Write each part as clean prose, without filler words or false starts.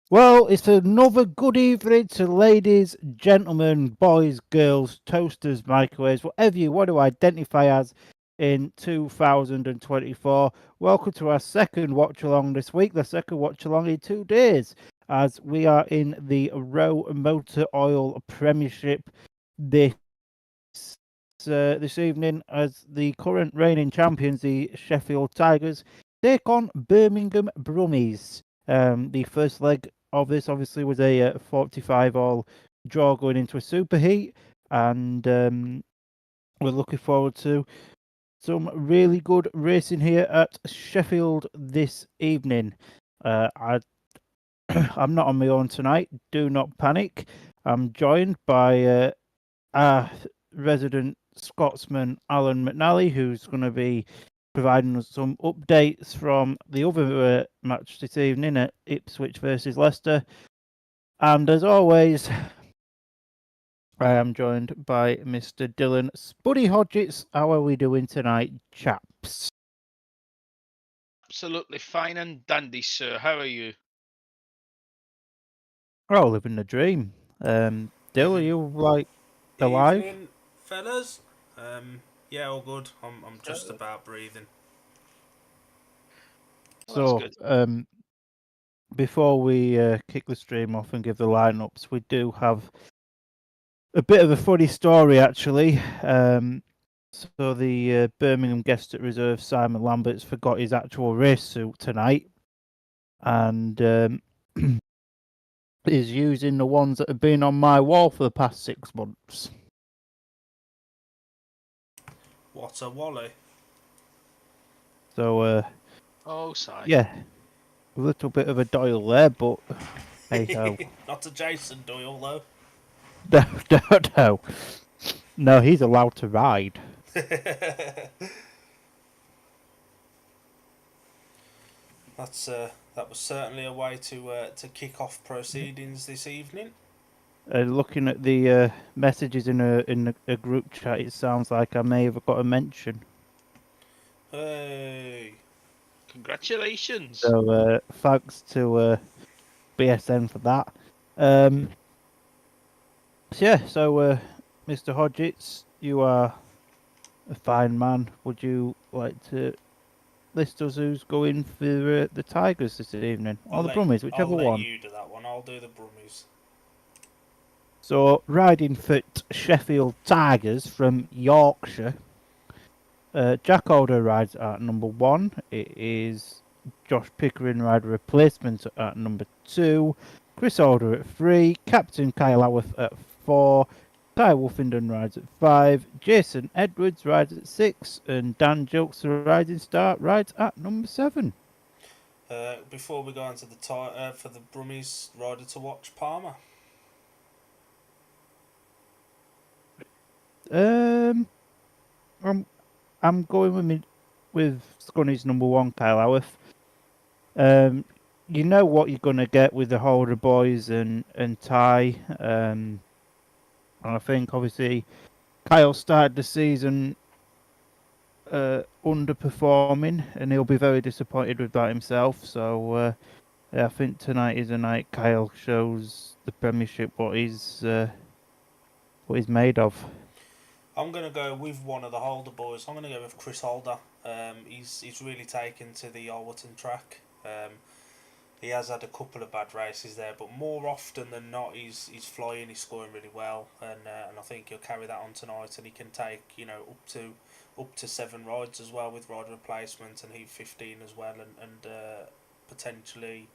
Well, it's another good evening to ladies, gentlemen, boys, girls, toasters, microwaves, whatever you want to identify as in 2024. Welcome to our second watch along this week, the second watch along in 2 days, as we are in the Row Motor Oil Premiership this this evening as the current reigning champions, the Sheffield Tigers, take on Birmingham Brummies. The first leg of this obviously was a 45-all draw going into a super heat, and we're looking forward to some really good racing here at Sheffield this evening. I'm not on my own tonight. Do not panic. I'm joined by our resident Scotsman Alan McNally, who's going to be providing us some updates from the other match this evening at Ipswich versus Leicester. And as always, I am joined by Mr. Dylan Spuddy Hodgetts. How are we doing tonight, chaps? Absolutely fine and dandy, sir. How are you? We're all living the dream. Dill, are you like alive? Evening, fellas. Yeah, all good. I'm just about breathing. Well, that's So, good. before we kick the stream off and give the lineups, we do have a bit of a funny story actually. So the Birmingham guest at reserve, Simon Lamberts, forgot his actual race suit tonight, and is using the ones that have been on my wall for the past 6 months. What a wally. So Oh, sigh. yeah, a little bit of a Doyle there, but hey ho. Not a Jason Doyle, though. No, no, he's allowed to ride. That was certainly a way to kick off proceedings this evening. Looking at the messages in a group chat, it sounds like I may have got a mention. Hey. Congratulations. So thanks to BSN for that. So Mr. Hodgetts, you are a fine man. Would you like to list us who's going for the Tigers this evening, or the Brummies, whichever I'll let one? you do that one. I'll do the Brummies. So riding for Sheffield Tigers from Yorkshire. Jack Alder rides at number 1. It is Josh Pickering rider replacement at number 2. Chris Alder at 3. Captain Kyle Howarth at 4. Ty Wolfenden rides at 5. Jason Edwards rides at 6. And Dan Jilks, the rising star, rides at number 7. Before we go on to the for the Brummies rider to watch, Palmer. I'm going with Scunny's number 1, Kyle Howarth. You know what you're going to get with the Holder boys and Ty. And I think obviously Kyle started the season underperforming, and he'll be very disappointed with that himself. So yeah, I think tonight is a night Kyle shows the Premiership what he's made of. I'm gonna go with one of the Holder boys. I'm gonna go with Chris Holder. He's really taken to the Alwerton track. He has had a couple of bad races there, but more often than not, he's flying. He's scoring really well, and I think he'll carry that on tonight. And he can take up to 7 rides as well with rider replacement, and heat 15 as well, and potentially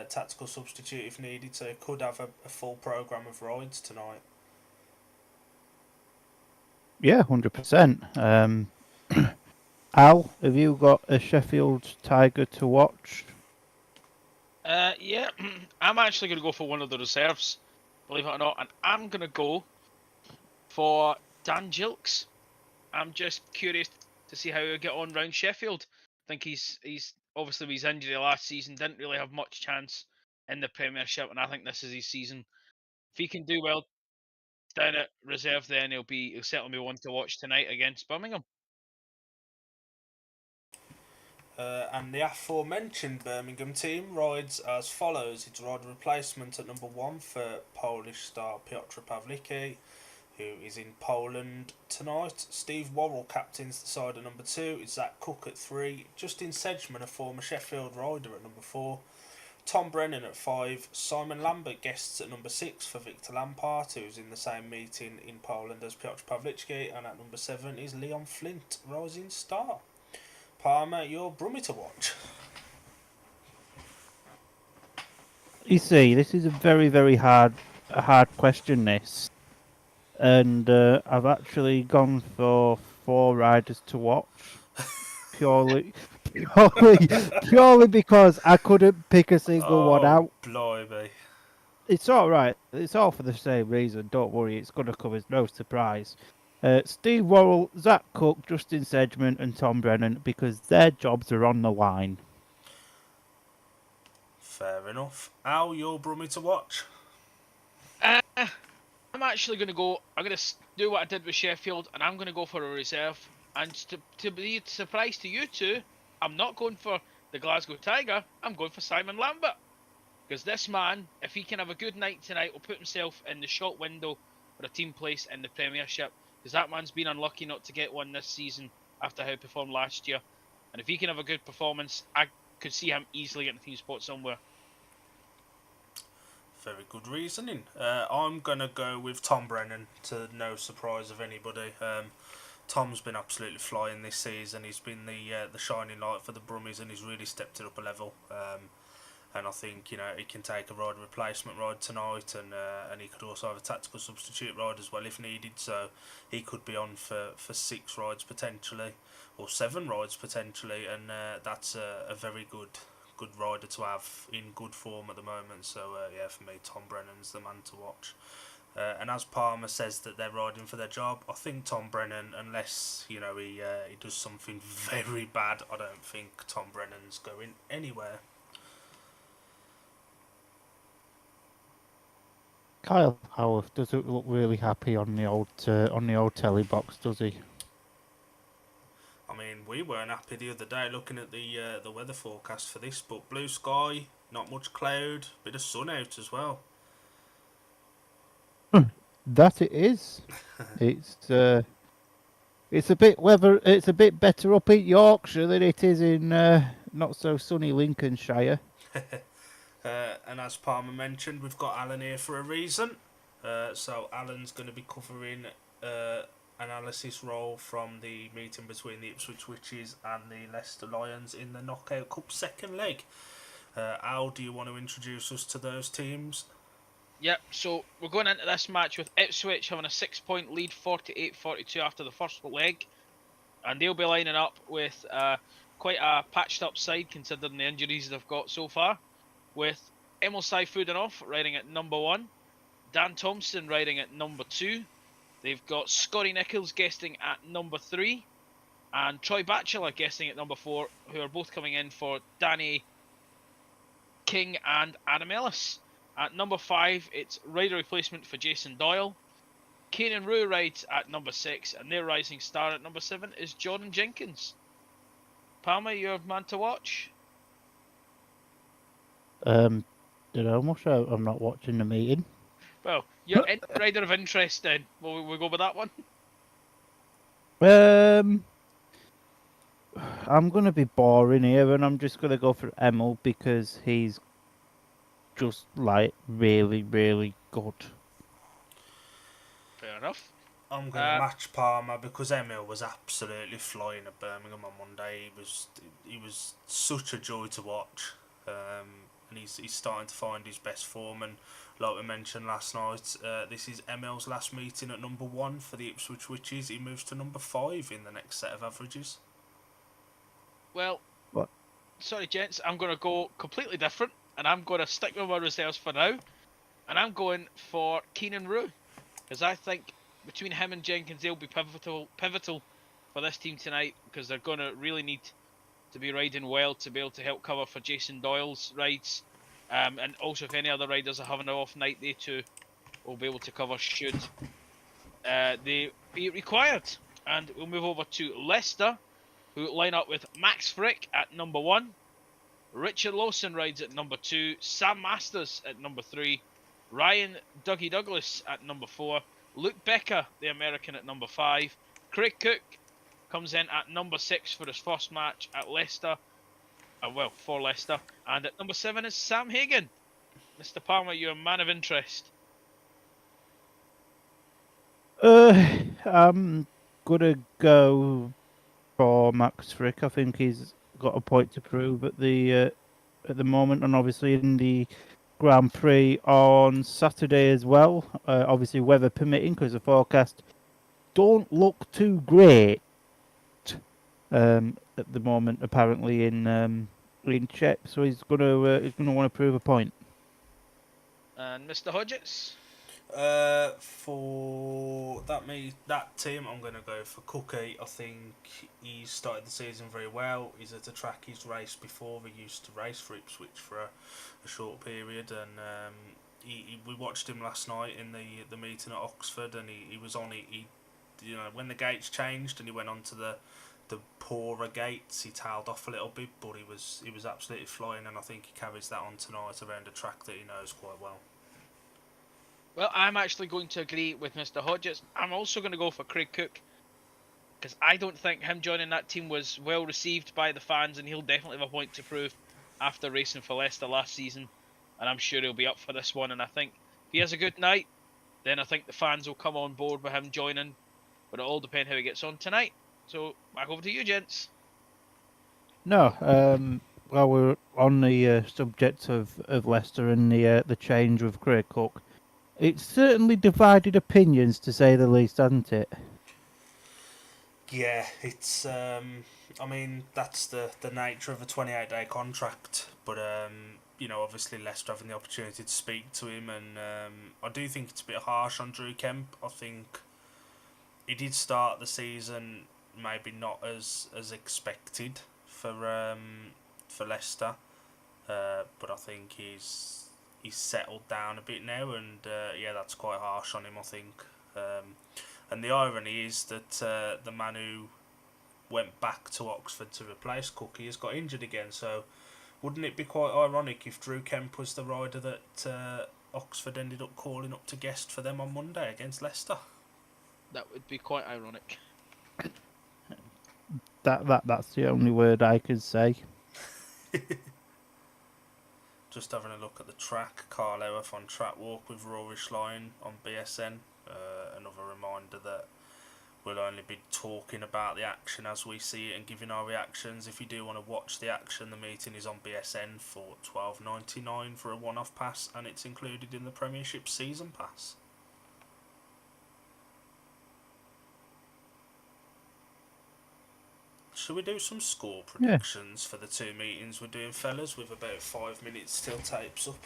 tactical substitute if needed. So he could have a full program of rides tonight. Yeah, 100%. Al, have you got a Sheffield Tiger to watch? Yeah, I'm actually going to go for one of the reserves, believe it or not, and I'm going to go for Dan Jilks. I'm just curious to see how he'll get on round Sheffield. I think he's obviously with his injury last season didn't really have much chance in the Premiership, and I think this is his season. If he can do well down at reserve, then he'll certainly be one to watch tonight against Birmingham. And the aforementioned Birmingham team rides as follows. It's rider replacement at number 1 for Polish star Piotr Pawlicki, who is in Poland tonight. Steve Worrell captains the side at number 2. It's Zach Cook at 3. Justin Sedgman, a former Sheffield rider, at number 4. Tom Brennan at 5. Simon Lambert guests at number 6 for Victor Lampard, who's in the same meeting in Poland as Piotr Pawlicki. And at number 7 is Leon Flint, rising star. Palmer, your Brummie to watch. You see, this is a very hard question, this. And I've actually gone for 4 riders to watch. Purely because I couldn't pick a single one out. Blimey. It's alright. It's all for the same reason. Don't worry, it's going to come as no surprise. Steve Worrell, Zach Cook, Justin Sedgman and Tom Brennan, because their jobs are on the line. Fair enough. Al, your Brummie to watch? I'm actually going to go. I'm going to do what I did with Sheffield, and I'm going to go for a reserve. And to be a surprise to you two, I'm not going for the Glasgow Tiger. I'm going for Simon Lambert. Because this man, if he can have a good night tonight, will put himself in the short window for a team place in the Premiership. Because that man's been unlucky not to get one this season after how he performed last year. And if he can have a good performance, I could see him easily getting a team spot somewhere. Very good reasoning. I'm going to go with Tom Brennan, to no surprise of anybody. Tom's been absolutely flying this season. He's been the shining light for the Brummies, and he's really stepped it up a level. And I think, you know, he can take a rider replacement ride tonight, and he could also have a tactical substitute ride as well if needed. So he could be on for 6 rides potentially, or 7 rides potentially, and that's a very good rider to have in good form at the moment. So yeah, for me, Tom Brennan's the man to watch. And as Palmer says that they're riding for their job, I think Tom Brennan, unless, you know, he does something very bad, I don't think Tom Brennan's going anywhere. Kyle Howarth doesn't look really happy on the old telly box, does he? I mean, we weren't happy the other day looking at the weather forecast for this, but blue sky, not much cloud, bit of sun out as well. That it is. It's a bit better up in Yorkshire than it is in not so sunny Lincolnshire. And as Palmer mentioned, we've got Alan here for a reason. So Alan's going to be covering analysis role from the meeting between the Ipswich Witches and the Leicester Lions in the Knockout Cup second leg. Al, do you want to introduce us to those teams? Yep, so we're going into this match with Ipswich having a 6-point lead, 48-42 after the first leg. And they'll be lining up with quite a patched up side considering the injuries they've got so far. With Emil Saifudanov riding at number 1, Dan Thompson riding at number 2. They've got Scotty Nichols guesting at number 3, and Troy Batchelor guesting at number 4, who are both coming in for Danny King and Adam Ellis. At number 5, it's rider replacement for Jason Doyle. Kieran Rue rides at number 6, and their rising star at number 7 is Jordan Jenkins. Palmer, your man to watch? I'm not watching the meeting. Well, your rider of interest then. We'll go with that one. I'm going to be boring here, and I'm just going to go for Emil because he's just like really good. Fair enough. I'm going to match Palmer because Emil was absolutely flying at Birmingham on Monday. He was such a joy to watch, and he's starting to find his best form. And like we mentioned last night, this is Emil's last meeting at number 1 for the Ipswich Witches. He moves to number 5 in the next set of averages. Well, what? Sorry, gents, I'm going to go completely different, and I'm going to stick with my reserves for now, and I'm going for Keenan Rue, because I think between him and Jenkins, they'll be pivotal for this team tonight, because they're going to really need to be riding well to be able to help cover for Jason Doyle's rides, and also if any other riders are having an off night, they too will be able to cover should they be required. And we'll move over to Leicester, who line up with Max Frick at number 1, Richard Lawson rides at number 2, Sam Masters at number 3, Ryan Dougie Douglas at number 4, Luke Becker, the American, at number 5, Craig Cook comes in at number 6 for his first match at Leicester, for Leicester, and at number 7 is Sam Hagan. Mr. Palmer, you're a man of interest. I'm gonna go for Max Frick. I think he's got a point to prove at the moment, and obviously in the Grand Prix on Saturday as well. Obviously, weather permitting, because the forecast don't look too great at the moment. Apparently in Czech, so he's gonna want to prove a point. And Mr. Hodgetts? For that team, I'm going to go for Cookie. I think he's started the season very well. He's at a track he's raced before. He used to race for Ipswich for a short period, and we watched him last night in the meeting at Oxford, and he was on it. He, when the gates changed and he went on to the poorer gates, he tailed off a little bit, but he was absolutely flying, and I think he carries that on tonight around a track that he knows quite well. Well, I'm actually going to agree with Mr. Hodgetts. I'm also going to go for Craig Cook, because I don't think him joining that team was well received by the fans, and he'll definitely have a point to prove after racing for Leicester last season, and I'm sure he'll be up for this one. And I think if he has a good night, then I think the fans will come on board with him joining, but it'll all depend how he gets on tonight. So back over to you, gents. No, while we're on the subject of Leicester and the change with Craig Cook, it's certainly divided opinions, to say the least, hasn't it? Yeah, it's. I mean, that's the nature of a 28-day contract. But obviously Leicester having the opportunity to speak to him, and I do think it's a bit harsh on Drew Kemp. I think he did start the season maybe not as expected for Leicester, but I think he's settled down a bit now, and that's quite harsh on him, I think. And the irony is that the man who went back to Oxford to replace Cookie has got injured again, so wouldn't it be quite ironic if Drew Kemp was the rider that Oxford ended up calling up to guest for them on Monday against Leicester? That would be quite ironic. That's the only word I could say. Just having a look at the track, Carl Howarth on track walk with Rory Schlein on BSN. Another reminder that we'll only be talking about the action as we see it and giving our reactions. If you do want to watch the action, the meeting is on BSN for $12.99 for a one-off pass, and it's included in the Premiership season pass. Should we do some score predictions for the two meetings we're doing, fellas, with about 5 minutes till tapes up?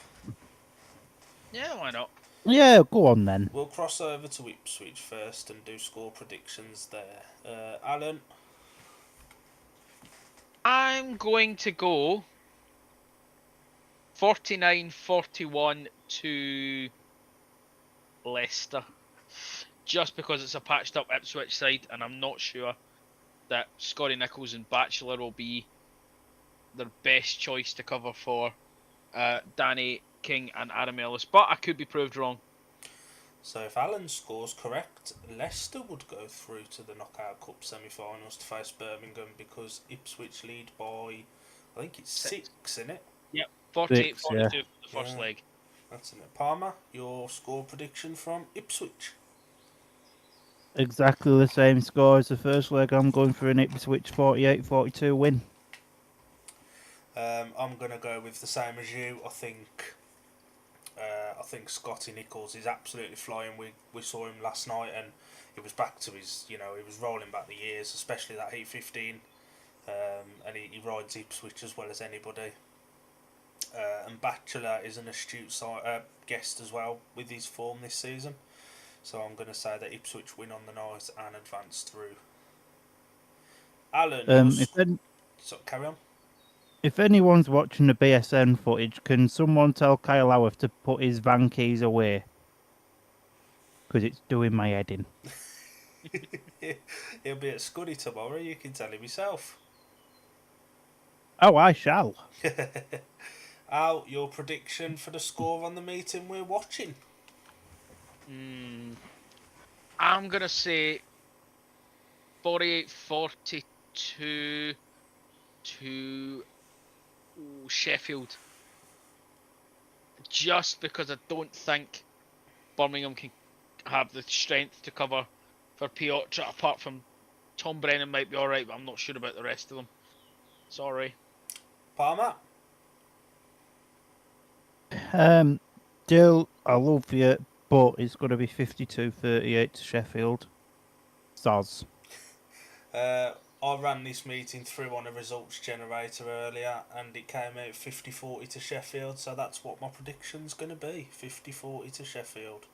Yeah, why not? Yeah, go on then. We'll cross over to Ipswich first and do score predictions there. Alan? I'm going to go 49-41 to Leicester, just because it's a patched up Ipswich side, and I'm not sure that Scotty Nichols and Batchelor will be their best choice to cover for Danny King and Adam Ellis, but I could be proved wrong. So if Alan scores correct, Leicester would go through to the Knockout Cup semi-finals to face Birmingham, because Ipswich lead by, I think it's 6, isn't it? Yep, 48-42 for the first Yeah. leg. That's in it. Palmer, your score prediction from Ipswich? Exactly the same score as the first leg. I'm going for an Ipswich 48-42 win. I'm going to go with the same as you. I think Scotty Nichols is absolutely flying. We saw him last night, and he was back to his, he was rolling back the years, especially that Heat 15. And he rides Ipswich as well as anybody. And Batchelor is an astute guest as well with his form this season. So I'm going to say that Ipswich win on the night and advance through. Alan, so carry on. If anyone's watching the BSN footage, can someone tell Kyle Howarth to put his van keys away? Because it's doing my head in. He'll be at Scuddy tomorrow. You can tell him yourself. Oh, I shall. Al, your prediction for the score on the meeting we're watching? I'm going to say 48-42 to Sheffield. Just because I don't think Birmingham can have the strength to cover for Piotr, apart from Tom Brennan might be alright, but I'm not sure about the rest of them. Sorry. Palmer? Dill, I love you, but it's going to be 52-38 to Sheffield. Soz. I ran this meeting through on a results generator earlier and it came out 50-40 to Sheffield, so that's what my prediction's going to be, 50-40 to Sheffield.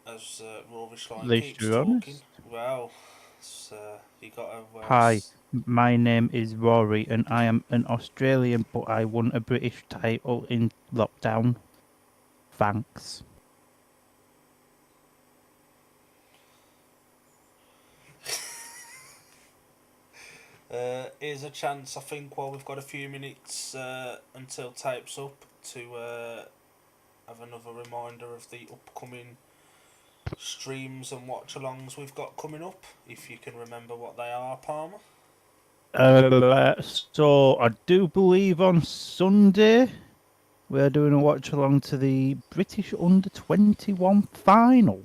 As Rory Schlein keeps talking. Honest. Well, you got to... Hi, my name is Rory and I am an Australian, but I won a British title in lockdown. Thanks. Here's a chance, I think, while we've got a few minutes until tape's up, to have another reminder of the upcoming streams and watch-alongs we've got coming up, if you can remember what they are, Palmer. So I do believe on Sunday we're doing a watch along to the British Under-21 final.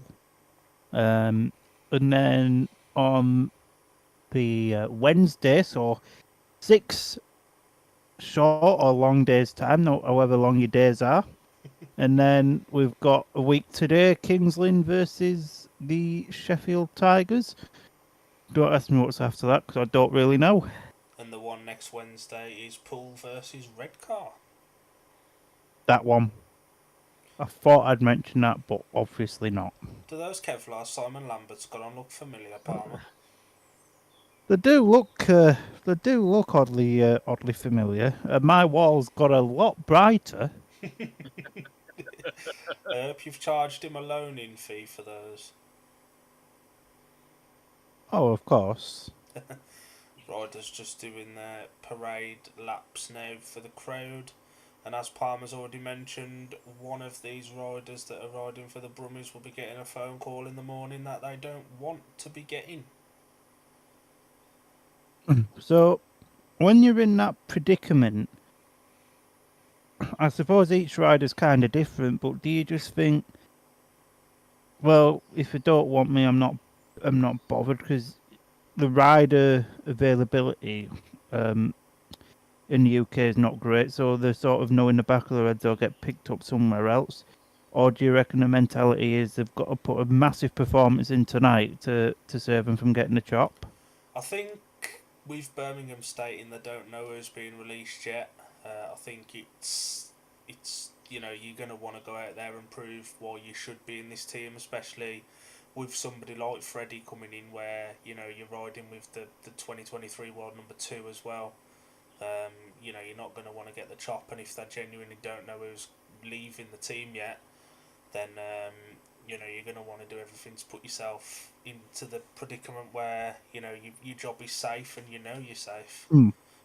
And then on the Wednesday, so 6 short or long days time, however long your days are. And then we've got a week today, Kings Lynn versus the Sheffield Tigers. Don't ask me what's after that because I don't really know. And the one next Wednesday is Poole versus Redcar. That one. I thought I'd mention that, but obviously not. Do those Kevlar Simon Lambert's got on look familiar, Palmer? They do look oddly familiar. My wall's got a lot brighter. You've charged him a loan-in fee for those. Oh, of course. Riders just doing their parade laps now for the crowd. And as Palmer's already mentioned, one of these riders that are riding for the Brummies will be getting a phone call in the morning that they don't want to be getting. So, when you're in that predicament, I suppose each rider's kind of different, but do you just think, well, if you don't want me, I'm not bothered, because the rider availability in the UK is not great, so they sort of know in the back of their heads they'll get picked up somewhere else? Or do you reckon the mentality is they've got to put a massive performance in tonight to save them from getting the chop? I think with Birmingham stating they don't know who's being released yet, I think it's you're going to want to go out there and prove why you should be in this team, especially with somebody like Freddie coming in, where you're riding with the 2023 world number 2 as well. You're not going to want to get the chop, and if they genuinely don't know who's leaving the team yet, then you're going to want to do everything to put yourself into the predicament where your job is safe and you're safe.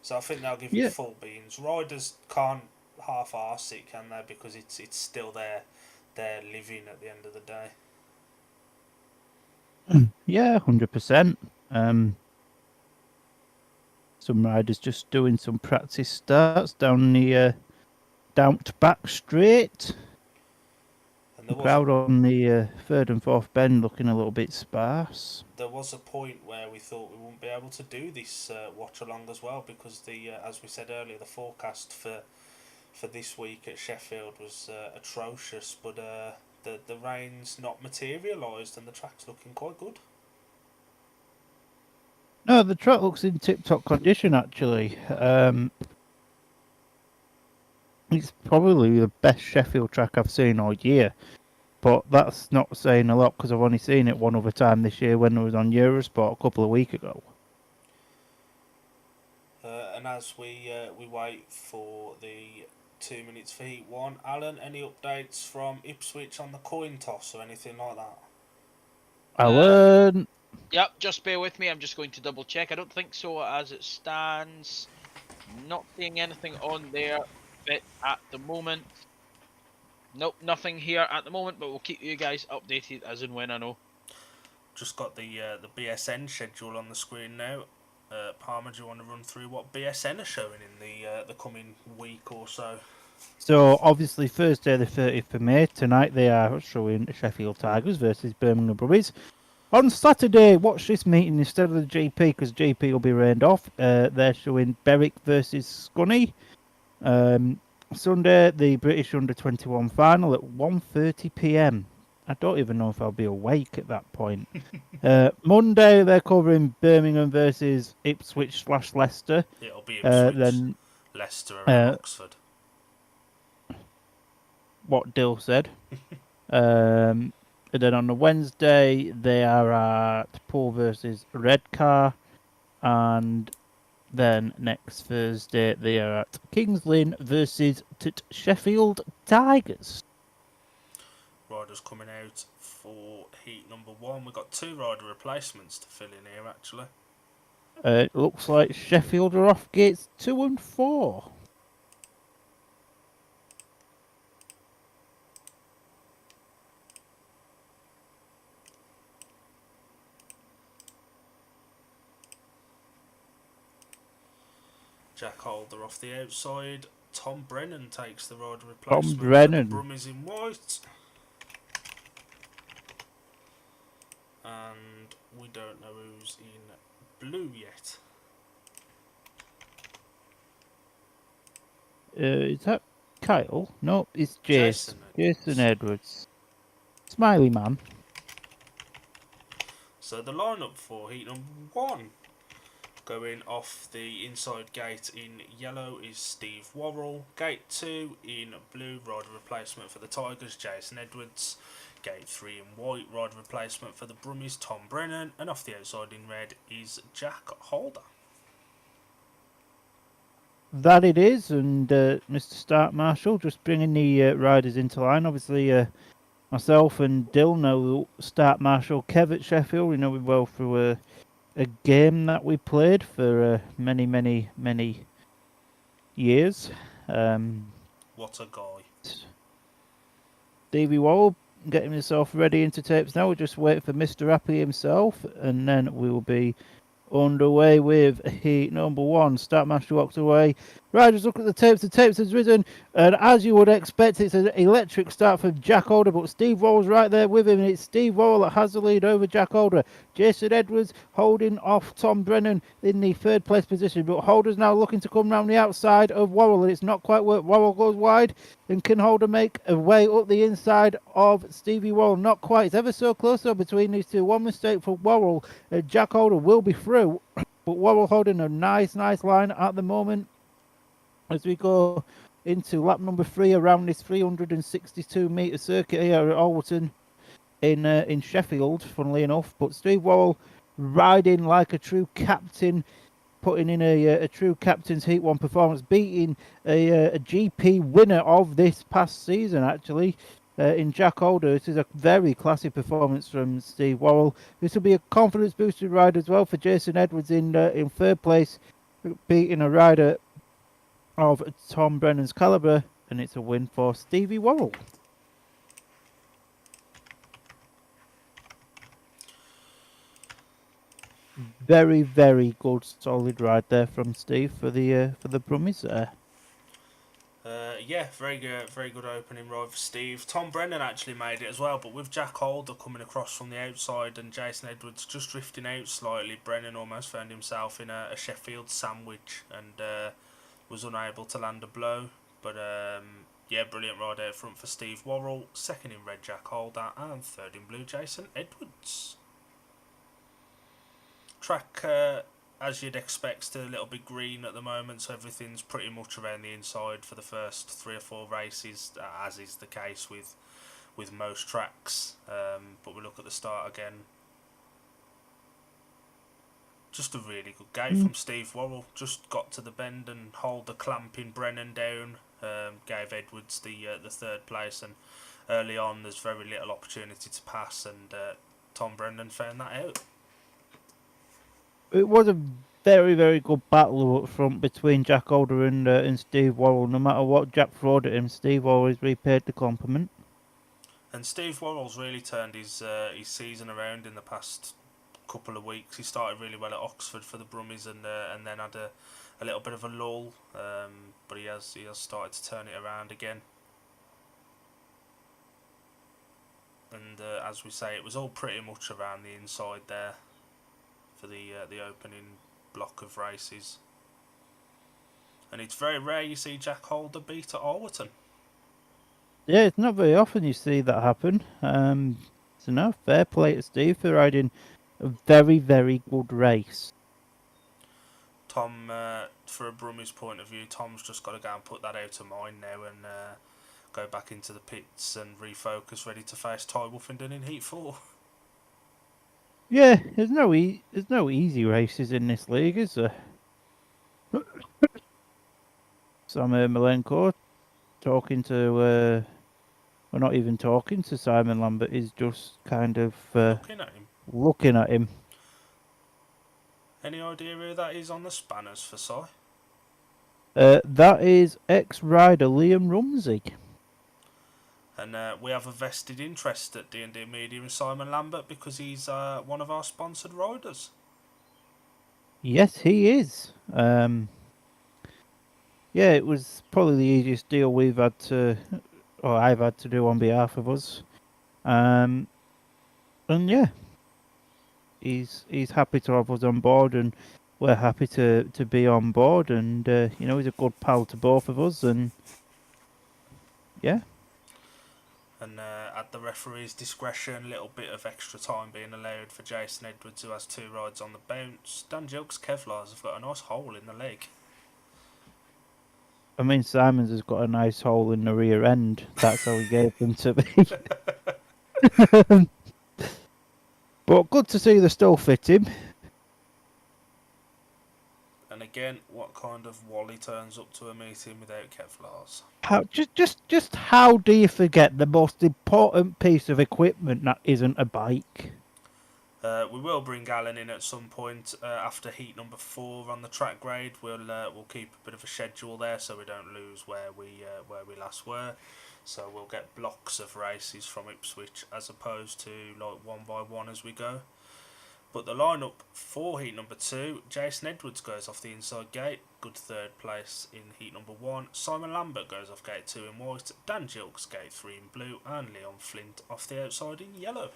So I think they'll give you full beans. Riders can't half-arse it, can they? Because it's still their living at the end of the day. Yeah, 100%. Some riders just doing some practice starts down the Doubt back straight. The crowd on the third and fourth bend looking a little bit sparse. There was a point where we thought we wouldn't be able to do this watch along as well, because as we said earlier, the forecast for this week at Sheffield was atrocious, but the rain's not materialised and the track's looking quite good. No, the track looks in tip-top condition actually. It's probably the best Sheffield track I've seen all year. But that's not saying a lot because I've only seen it one other time this year when it was on Eurosport a couple of weeks ago. And as we wait for the 2 minutes for Heat 1. Alan, any updates from Ipswich on the coin toss or anything like that? Alan. Yep, just bear with me. I'm just going to double check. I don't think so as it stands. Not seeing anything on there fit at the moment. Nope, nothing here at the moment, but we'll keep you guys updated as and when I know. Just got the BSN schedule on the screen now. Palmer, do you want to run through what BSN are showing in the coming week or so? So obviously Thursday the 30th of May, tonight they are showing Sheffield Tigers versus Birmingham Brummies. On Saturday, watch this meeting instead of the GP because GP will be rained off. They're showing Berwick versus Scunny. Sunday, the British Under-21 final at 1:30 p.m. I don't even know if I'll be awake at that point. Monday, they're covering Birmingham versus Ipswich/Leicester. It'll be Ipswich, Then Leicester and Oxford. What Dill said. And then on the Wednesday, they are at Poole versus Redcar. And then next Thursday, they are at Kings Lynn versus Sheffield Tigers. Riders coming out for Heat number 1. We've got 2 rider replacements to fill in here, actually. It looks like Sheffield are off gates 2 and 4. Jack Holder off the outside. Tom Brennan takes the rider replacement. Tom Brennan. Brummies in white. And we don't know who's in blue yet. Is that Kyle? No, it's Jason Edwards. Smiley man. So the lineup for Heat number 1. Going off the inside gate in yellow is Steve Worrell. Gate 2 in blue, rider replacement for the Tigers, Jason Edwards. Gate 3 in white, rider replacement for the Brummies, Tom Brennan. And off the outside in red is Jack Holder. That it is, and Mr. Stark Marshall just bringing the riders into line. Obviously, myself and Dill know Stark Marshall, Kev at Sheffield. We know him well through a game that we played for many years. What a guy. Stevie Wall getting himself ready into tapes now. We're just waiting for Mr. Happy himself, and then we will be underway with Heat number 1. Start Master walks away. Riders look at the tapes. The tapes has risen, and as you would expect, it's an electric start for Jack Holder, but Steve Worrell's right there with him, and it's Steve Worrell that has the lead over Jack Holder. Jason Edwards holding off Tom Brennan in the 3rd place position, but Holder's now looking to come round the outside of Worrell, and it's not quite worked. Worrell goes wide, and can Holder make a way up the inside of Stevie Worrell? Not quite. It's ever so close though between these two. One mistake for Worrell. Jack Holder will be through, but Worrell holding a nice line at the moment as we go into lap number 3 around this 362 metre circuit here at Alwerton in Sheffield, funnily enough. But Steve Worrell riding like a true captain, putting in a true captain's Heat 1 performance, beating a GP winner of this past season, actually, in Jack Holder. This is a very classy performance from Steve Worrell. This will be a confidence-boosted ride as well for Jason Edwards in 3rd place, beating a rider of Tom Brennan's calibre, and it's a win for Stevie Worrell. Very good, solid ride there from Steve for the Brummies there. Yeah, very good opening ride for Steve. Tom Brennan actually made it as well, but with Jack Holder coming across from the outside and Jason Edwards just drifting out slightly, Brennan almost found himself in a Sheffield sandwich and was unable to land a blow. But yeah, brilliant ride out front for Steve Worrell. 2nd in red, Jack Holder, and 3rd in blue, Jason Edwards. Track, as you'd expect, still a little bit green at the moment, so everything's pretty much around the inside for the first 3 or 4 races, as is the case with most tracks. But we look at the start again. Just a really good gate from Steve Worrell. Just got to the bend and Holder clamping Brennan down. gave Edwards the third place, and early on there's very little opportunity to pass, and Tom Brendan found that out. It was a very, very good battle up front between Jack Holder and Steve Worrell. No matter what Jack throwed at him, Steve always repaid the compliment. And Steve Worrell's really turned his season around in the past couple of weeks. He started really well at Oxford for the Brummies, and then had a little bit of a lull, but he has started to turn it around again. And as we say, it was all pretty much around the inside there for the opening block of races. And it's very rare you see Jack Holder beat at Alwerton. Yeah, it's not very often you see that happen. So no, fair play to Steve for riding a very, very good race. Tom, for a Brummies point of view, Tom's just got to go and put that out of mind now and go back into the pits and refocus, ready to face Ty Wolfenden in Heat 4. Yeah, there's no easy races in this league, is there? Sam Malenko talking to, well, not even talking to Simon Lambert, is just kind of looking at him. Any idea who that is on the spanners for Si? That is ex-rider Liam Rumsey. And we have a vested interest at D&D Media in Simon Lambert because he's one of our sponsored riders. Yes, he is. Yeah, it was probably the easiest deal we've had to, or I've had to do on behalf of us. And yeah, he's happy to have us on board, and we're happy to be on board. And he's a good pal to both of us, and yeah. And at the referee's discretion, a little bit of extra time being allowed for Jason Edwards, who has 2 rides on the bounce. Dan Jilk's Kevlars have got a nice hole in the leg. I mean, Simon's has got a nice hole in the rear end. That's how he gave them to me. But good to see they're still fitting. And again, what kind of Wally turns up to a meeting without Kevlars? How just how do you forget the most important piece of equipment that isn't a bike? We will bring Alan in at some point after heat number 4 on the track grade. We'll keep a bit of a schedule there so we don't lose where we last were. So we'll get blocks of races from Ipswich as opposed to like one by one as we go. But the lineup for heat number 2, Jason Edwards goes off the inside gate, good 3rd place in heat number 1. Simon Lambert goes off gate 2 in white, Dan Jilks gate 3 in blue, and Leon Flint off the outside in yellow.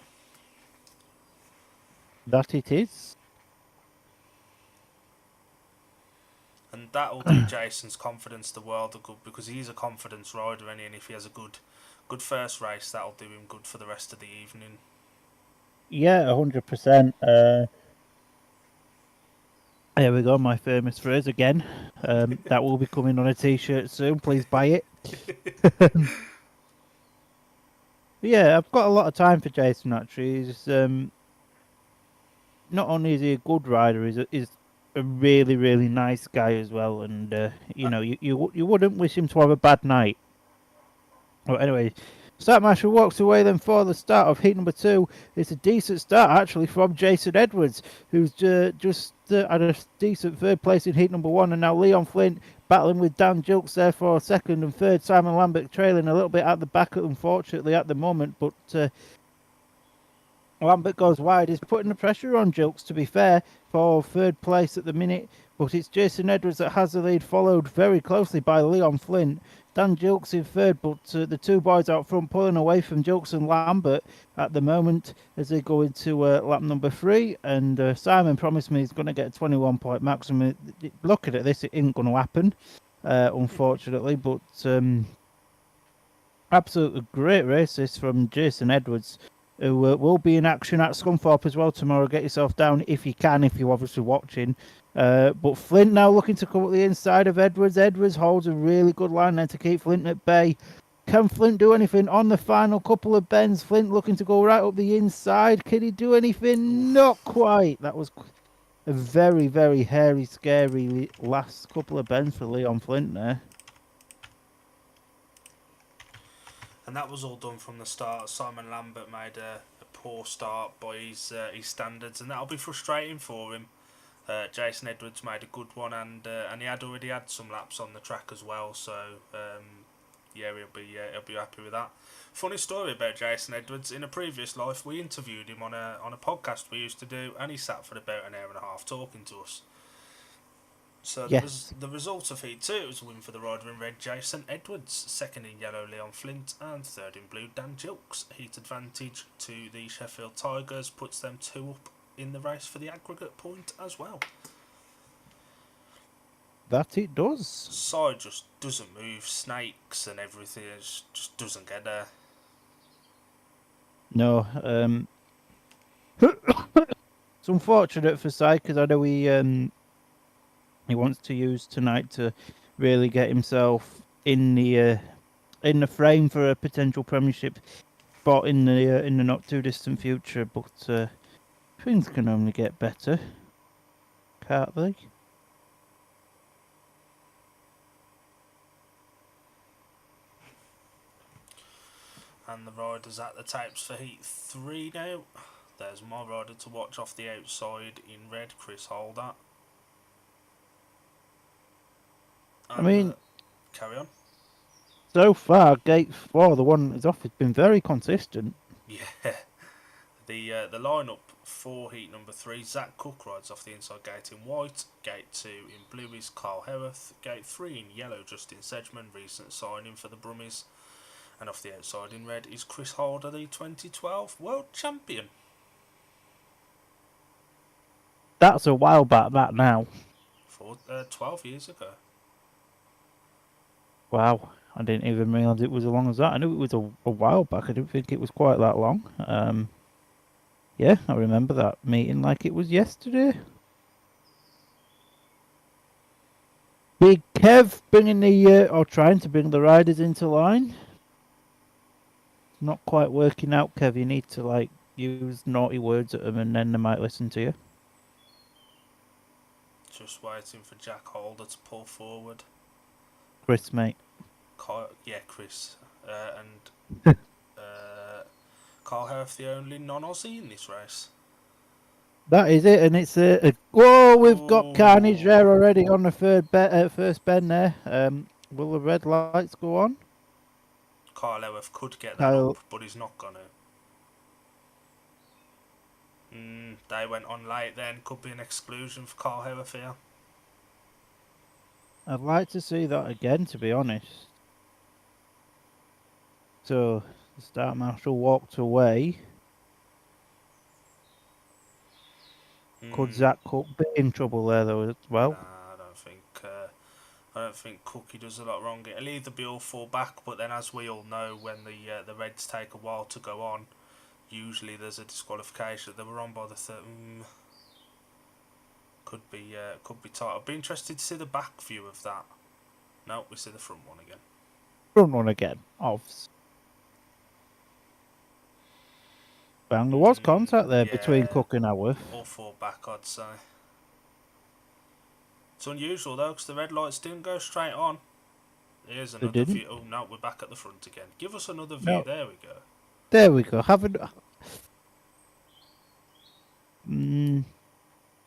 That it is. And that'll do Jason's confidence the world of good, because he's a confidence rider, and if he has a good first race, that'll do him good for the rest of the evening. Yeah, 100%. There we go, my famous phrase again. That will be coming on a t-shirt soon. Please buy it. Yeah, I've got a lot of time for Jason, actually. He's, not only is he a good rider, he's a really, really nice guy as well. And, you wouldn't wish him to have a bad night. Well, anyway, Start Marshal walks away then for the start of heat number 2. It's a decent start, actually, from Jason Edwards, who's just had a decent 3rd place in heat number 1. And now Leon Flint battling with Dan Jilks there for 2nd and 3rd. Simon Lambert trailing a little bit at the back, unfortunately, at the moment. But Lambert goes wide. He's putting the pressure on Jilks, to be fair, for 3rd place at the minute. But it's Jason Edwards that has the lead, followed very closely by Leon Flint. Dan Jilks in 3rd, but the 2 boys out front pulling away from Jilks and Lambert at the moment as they go into lap number 3. And Simon promised me he's going to get a 21-point maximum. Looking at this, it ain't going to happen, unfortunately. But absolutely great race this from Jason Edwards, who will be in action at Scunthorpe as well tomorrow. Get yourself down if you can, if you're obviously watching. But Flint now looking to come up the inside of Edwards. Edwards holds a really good line there to keep Flint at bay. Can Flint do anything on the final couple of bends? Flint looking to go right up the inside. Can he do anything? Not quite. That was a very, very hairy, scary last couple of bends for Leon Flint there. and that was all done from the start. Simon Lambert made a poor start by his standards, and that'll be frustrating for him. Jason Edwards made a good one, and he had already had some laps on the track as well. So yeah, he'll be happy with that. Funny story about Jason Edwards. In a previous life, we interviewed him on a podcast we used to do, and he sat for about an hour and a half talking to us. So Yes. the result of Heat 2, it was a win for the rider in red, Jason Edwards. Second in yellow, Leon Flint. And third in blue, Dan Gilks. Heat advantage to the Sheffield Tigers puts them 2 up in the race for the aggregate point as well. That it does. Side just doesn't move. Snakes and everything just doesn't get there. No. It's unfortunate for Si because I know he wants to use tonight to really get himself in the frame for a potential Premiership spot in the not too distant future. But things can only get better, can't they? And the riders at the tapes for Heat 3 now. There's my rider to watch off the outside in red, Chris Holder. And, I mean, carry on. So far, Gate 4, the one that's off, has been very consistent. Yeah. The lineup for Heat number 3, Zach Cook rides off the inside gate in white, Gate 2 in blue is Carl Howarth, Gate 3 in yellow Justin Sedgman, recent signing for the Brummies, and off the outside in red is Chris Holder, the 2012 World Champion. That's a while back, that now. 12 years ago. Wow, I didn't even realise it was as long as that. I knew it was a while back. I didn't think it was quite that long. Yeah, I remember that meeting like it was yesterday. Big Kev bringing or trying to bring the riders into line. Not quite working out, Kev. You need to use naughty words at them, and then they might listen to you. Just waiting for Jack Holder to pull forward. Chris, mate. Chris. And Carl Howarth, the only non-Aussie in this race. That is it, and it's whoa! We've got carnage there already on the first bend there. Will the red lights go on? Carl Howarth could get that up, but he's not gonna. They went on late then. Could be an exclusion for Carl Howarth here. I'd like to see that again, to be honest. So, the start marshal walked away. Could Zach Cook be in trouble there though as well? Nah, I don't think Cookie does a lot wrong. It'll either be all 4 back, but then as we all know, when the Reds take a while to go on, usually there's a disqualification. They were on by the third. Could be tight. I'd be interested to see the back view of that. No, we see the front one again. Front one again. Offs. Bang, there was contact there between Cook and Howarth. All 4 back, I'd say. It's unusual though, because the red lights didn't go straight on. Here's another view. Oh no, we're back at the front again. Give us another view. No. There we go. There we go.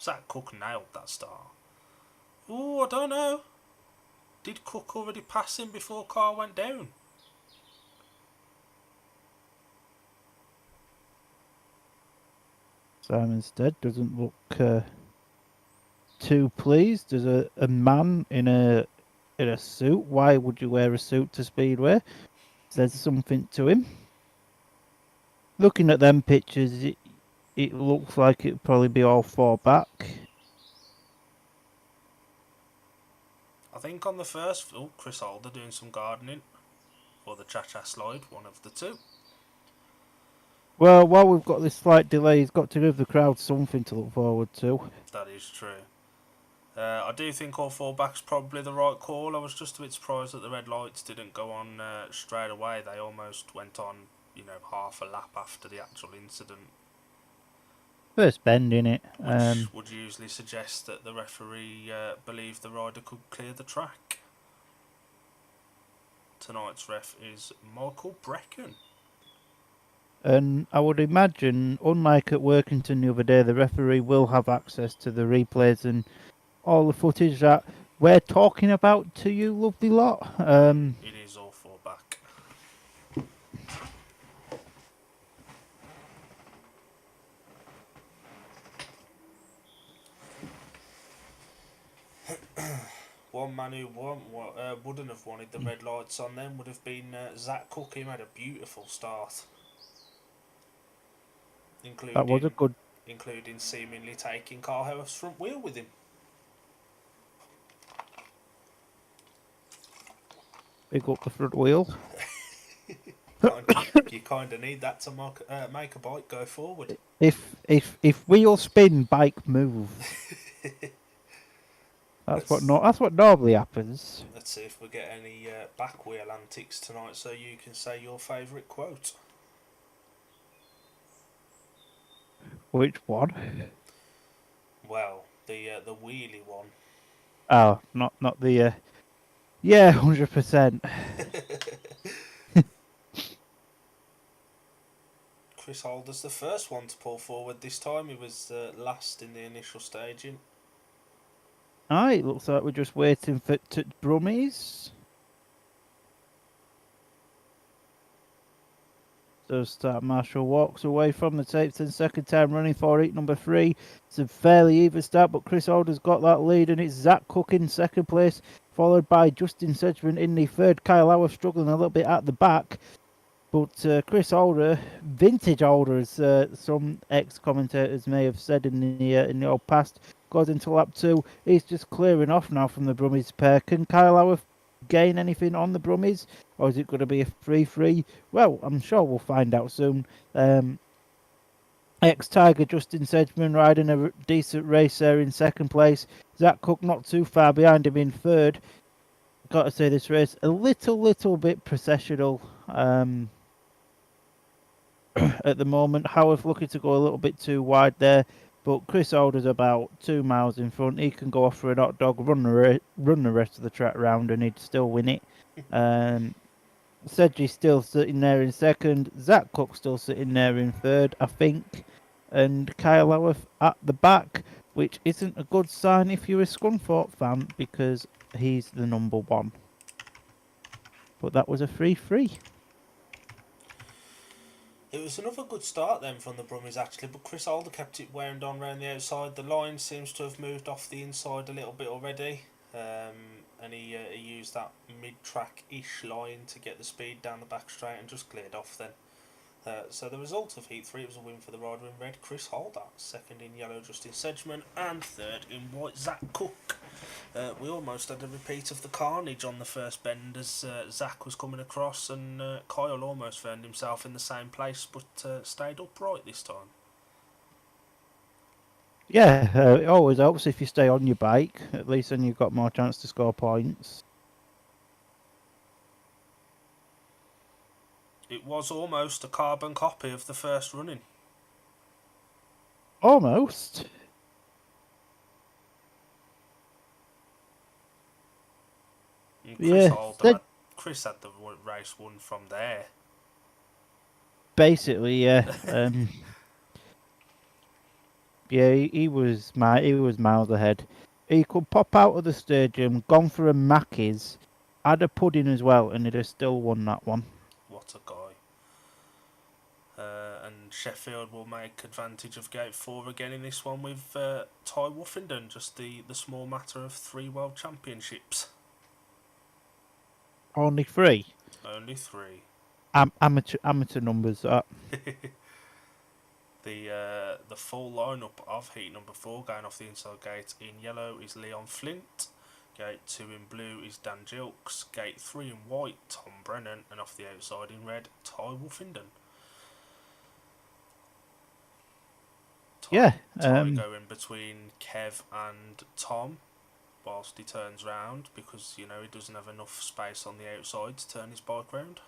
Zach Cook nailed that start. Oh, I don't know. Did Cook already pass him before Carl went down? Simon Stead doesn't look too pleased. There's a man in a suit. Why would you wear a suit to Speedway? There's something to him. Looking at them pictures, it looks like it'd probably be all 4 back. I think on the first, Chris Holder doing some gardening, or the cha-cha slide, one of the two. Well, while we've got this slight delay, he's got to give the crowd something to look forward to. That is true. I do think all 4 back's probably the right call. I was just a bit surprised that the red lights didn't go on straight away. They almost went on, half a lap after the actual incident. First bend, innit? Which would usually suggest that the referee believed the rider could clear the track tonight's ref is Michael Brecken. And I would imagine, unlike at Workington the other day, the referee will have access to the replays and all the footage that we're talking about to you, lovely lot. It is all four back. One man who wouldn't have wanted the red lights on them would have been Zach Cook. He made a beautiful start, That was a good. including seemingly taking Carl Howarth's front wheel with him. Pick up the front wheel. You kind of need that to make a bike go forward. If wheel spin, bike move. That's what normally happens. Let's see if we get any back wheel antics tonight, so you can say your favourite quote. Which one? Well, the wheelie one. Oh, not the. Yeah, 100%. Chris Holder's the first one to pull forward this time. He was last in the initial staging. Alright, looks like we're just waiting for Brummies. So start Marshall walks away from the tapes and second time running for heat number 3. It's a fairly even start, but Chris Holder's got that lead, and it's Zach Cook in second place, followed by Justin Sedgman in the third. Kyle Howarth struggling a little bit at the back. But Chris Holder, vintage Holder, as some ex-commentators may have said in the old past, goes into lap 2. He's just clearing off now from the Brummies pair. Can Kyle Howarth gain anything on the Brummies, or is it going to be a 3-3? Well, I'm sure we'll find out soon. Ex-Tiger Justin Sedgman riding a decent race there in second place. Zach Cook not too far behind him in third. Got to say, this race a little bit processional. At the moment, Howarth looking to go a little bit too wide there, but Chris Holder's about 2 miles in front. He can go off for a hot dog, run the rest of the track round, and he'd still win it. Sedgey's still sitting there in second. Zach Cook still sitting there in third, I think. And Kyle Howarth at the back, which isn't a good sign if you're a Scunthorpe fan, because he's the number 1. But that was a 3-3. It was another good start then from the Brummies actually, but Chris Holder kept it wound on round the outside. The line seems to have moved off the inside a little bit already, and he used that mid-track-ish line to get the speed down the back straight and just cleared off then. So the result of Heat 3, it was a win for the rider in red, Chris Holder. Second in yellow, Justin Sedgman. And third in white, Zach Cook. We almost had a repeat of the carnage on the first bend as Zach was coming across, and Kyle almost found himself in the same place, but stayed upright this time. Yeah, it always helps if you stay on your bike. At least then you've got more chance to score points. It was almost a carbon copy of the first running. Almost. And Chris had the race won from there. Basically, yeah. Yeah, he was miles ahead. He could pop out of the stadium, gone for a Mackey's, had a pudding as well, and he'd have still won that one. What a guy. And Sheffield will make advantage of Gate 4 again in this one with Ty Woofenden, just the small matter of 3 World Championships. Only 3? Only 3. Amateur numbers, that. The full lineup of heat number 4 going off the inside gate in yellow is Leon Flint. Gate 2 in blue is Dan Gilks. Gate 3 in white, Tom Brennan. And off the outside in red, Ty Woofenden. Ty going between Kev and Tom whilst he turns round, because he doesn't have enough space on the outside to turn his bike round.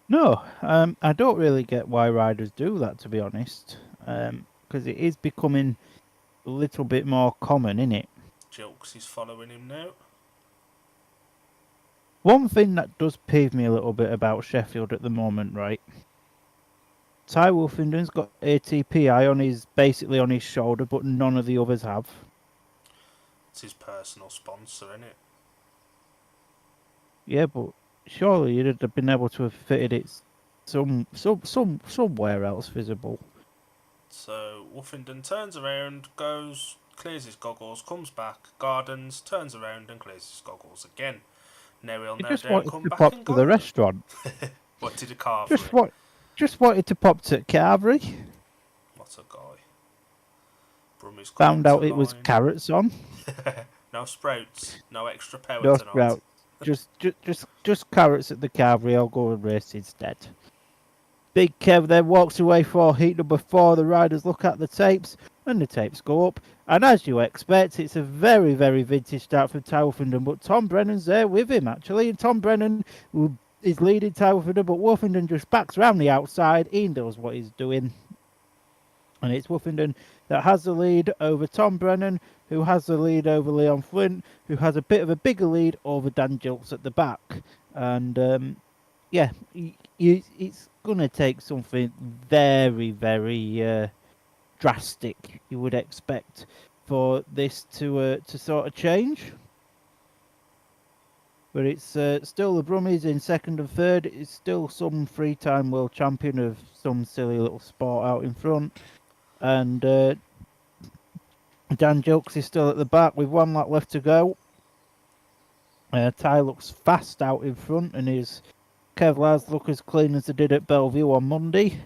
No, I don't really get why riders do that, to be honest, because it is becoming a little bit more common, isn't it? Gilks is following him now. One thing that does peeve me a little bit about Sheffield at the moment, right? Ty Wolfenden's got ATPI basically on his shoulder, but none of the others have. It's his personal sponsor, isn't it? Yeah, but surely you'd have been able to have fitted it somewhere else visible. So Wolfenden turns around, goes, clears his goggles, comes back, gardens, turns around and clears his goggles again. Now he'll He no just doubt wanted come to back pop and to the garden. restaurant. What did a carvery? Just wanted to pop to Carvery. What a guy. Brummies coming Found out to it was line. carrots on. No sprouts, no extra power No tonight. sprouts. Just carrots at the Carvery. I'll go and race instead. Big Kev then walks away for heat number 4. The riders look at the tapes, and the tapes go up. And as you expect, it's a very, very vintage start for Taufenden, but Tom Brennan's there with him, actually. And Tom Brennan is leading Taufenden, but Wolfenden just backs around the outside. He knows what he's doing. And it's Wolfenden that has the lead over Tom Brennan, who has the lead over Leon Flint, who has a bit of a bigger lead over Dan Gilks at the back. And yeah, it's going to take something very, very drastic, you would expect, for this to sort of change. But it's still the Brummies in second and third. It's still some three-time world champion of some silly little sport out in front. And Dan Jokes is still at the back with 1 lap left to go. Ty looks fast out in front, and his Kevlar's look as clean as they did at Bellevue on Monday,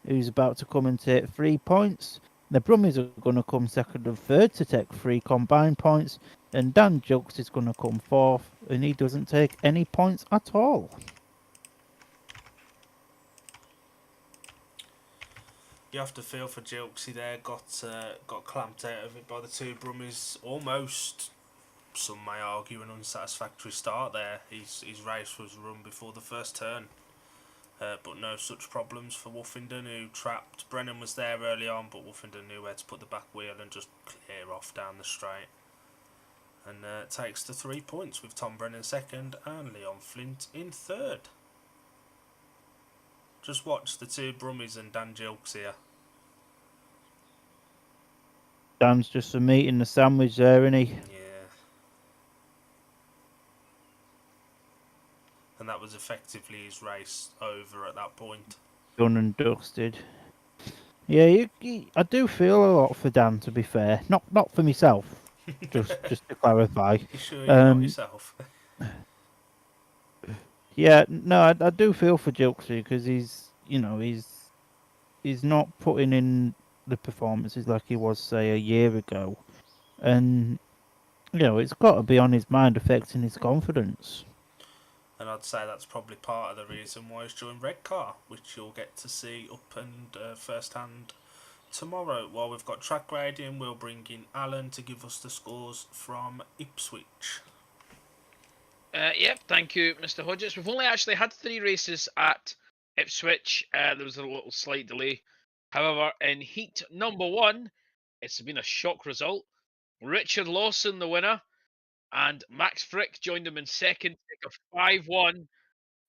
who's about to come and take 3 points. The Brummies are going to come second and third to take 3 combined points, and Dan Jukes is going to come fourth, and he doesn't take any points at all. You have to feel for Jilksy there. Got clamped out of it by the two Brummies. Almost, some may argue, an unsatisfactory start there. His race was run before the first turn. But no such problems for Wolfenden, who trapped. Brennan was there early on, but Wolfenden knew where to put the back wheel and just clear off down the straight. And takes the 3 points with Tom Brennan second and Leon Flint in third. Just watch the two Brummies and Dan Jilks here. Dan's just a meat in the sandwich there, isn't he? Yeah. And that was effectively his race over at that point. Done and dusted. Yeah, I do feel a lot for Dan, to be fair. Not for myself, just to clarify. You sure you're not yourself? Yeah, no, I do feel for Jilksy because he's not putting in the performances like he was, say, a year ago, and it's got to be on his mind, affecting his confidence. And I'd say that's probably part of the reason why he's joined Redcar, which you'll get to see up and first hand tomorrow. While we've got track grading, we'll bring in Alan to give us the scores from Ipswich. Yep, thank you, Mr. Hodges. We've only actually had 3 races at Ipswich. There was a little slight delay. However, in heat number 1, it's been a shock result. Richard Lawson, the winner, and Max Frick joined him in second, take a 5-1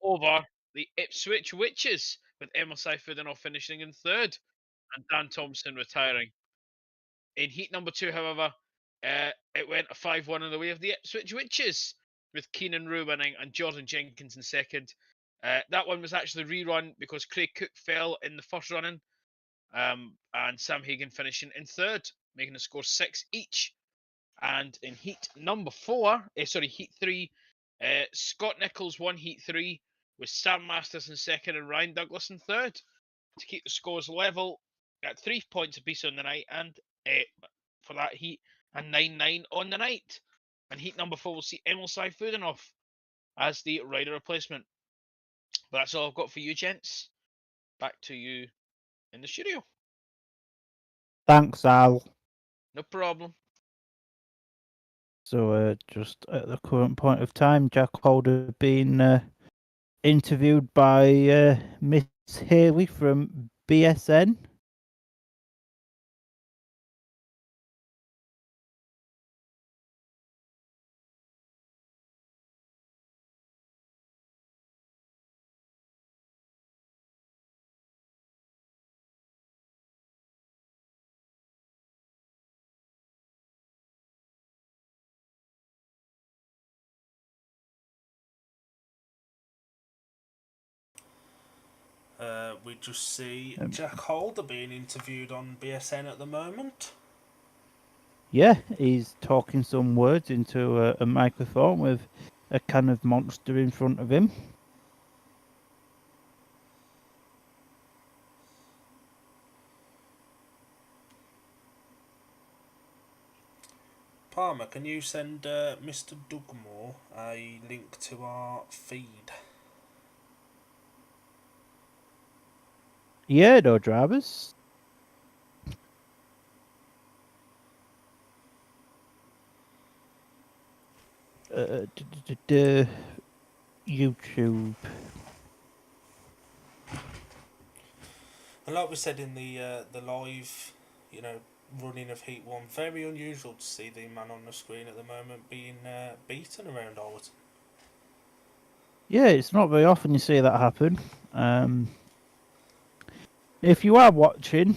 over the Ipswich Witches, with Emma Seifudenov finishing in third and Dan Thompson retiring. In heat number 2, however, it went a 5-1 in the way of the Ipswich Witches, with Keenan Rue winning and Jordan Jenkins in second. That one was actually rerun because Craig Cook fell in the first running, and Sam Hagan finishing in third, making the score 6 each. And in heat number 4, heat 3, Scott Nichols won heat 3 with Sam Masters in second and Ryan Douglas in third to keep the scores level at 3 points apiece on the night, and for that heat, and 9-9 on the night. And heat number 4 will see Emil Seifudenov as the rider replacement. But that's all I've got for you, gents. Back to you in the studio. Thanks, Al. No problem. So, just at the current point of time, Jack Holder being interviewed by Miss Haley from BSN. We just see Jack Holder being interviewed on BSN at the moment. Yeah, he's talking some words into a microphone with a can of Monster in front of him. Palmer, can you send Mr. Dugmore a link to our feed? Yeah, no drivers. YouTube. And like we said in the live, running of Heat 1, very unusual to see the man on the screen at the moment being beaten around Alderton. Yeah, it's not very often you see that happen. If you are watching,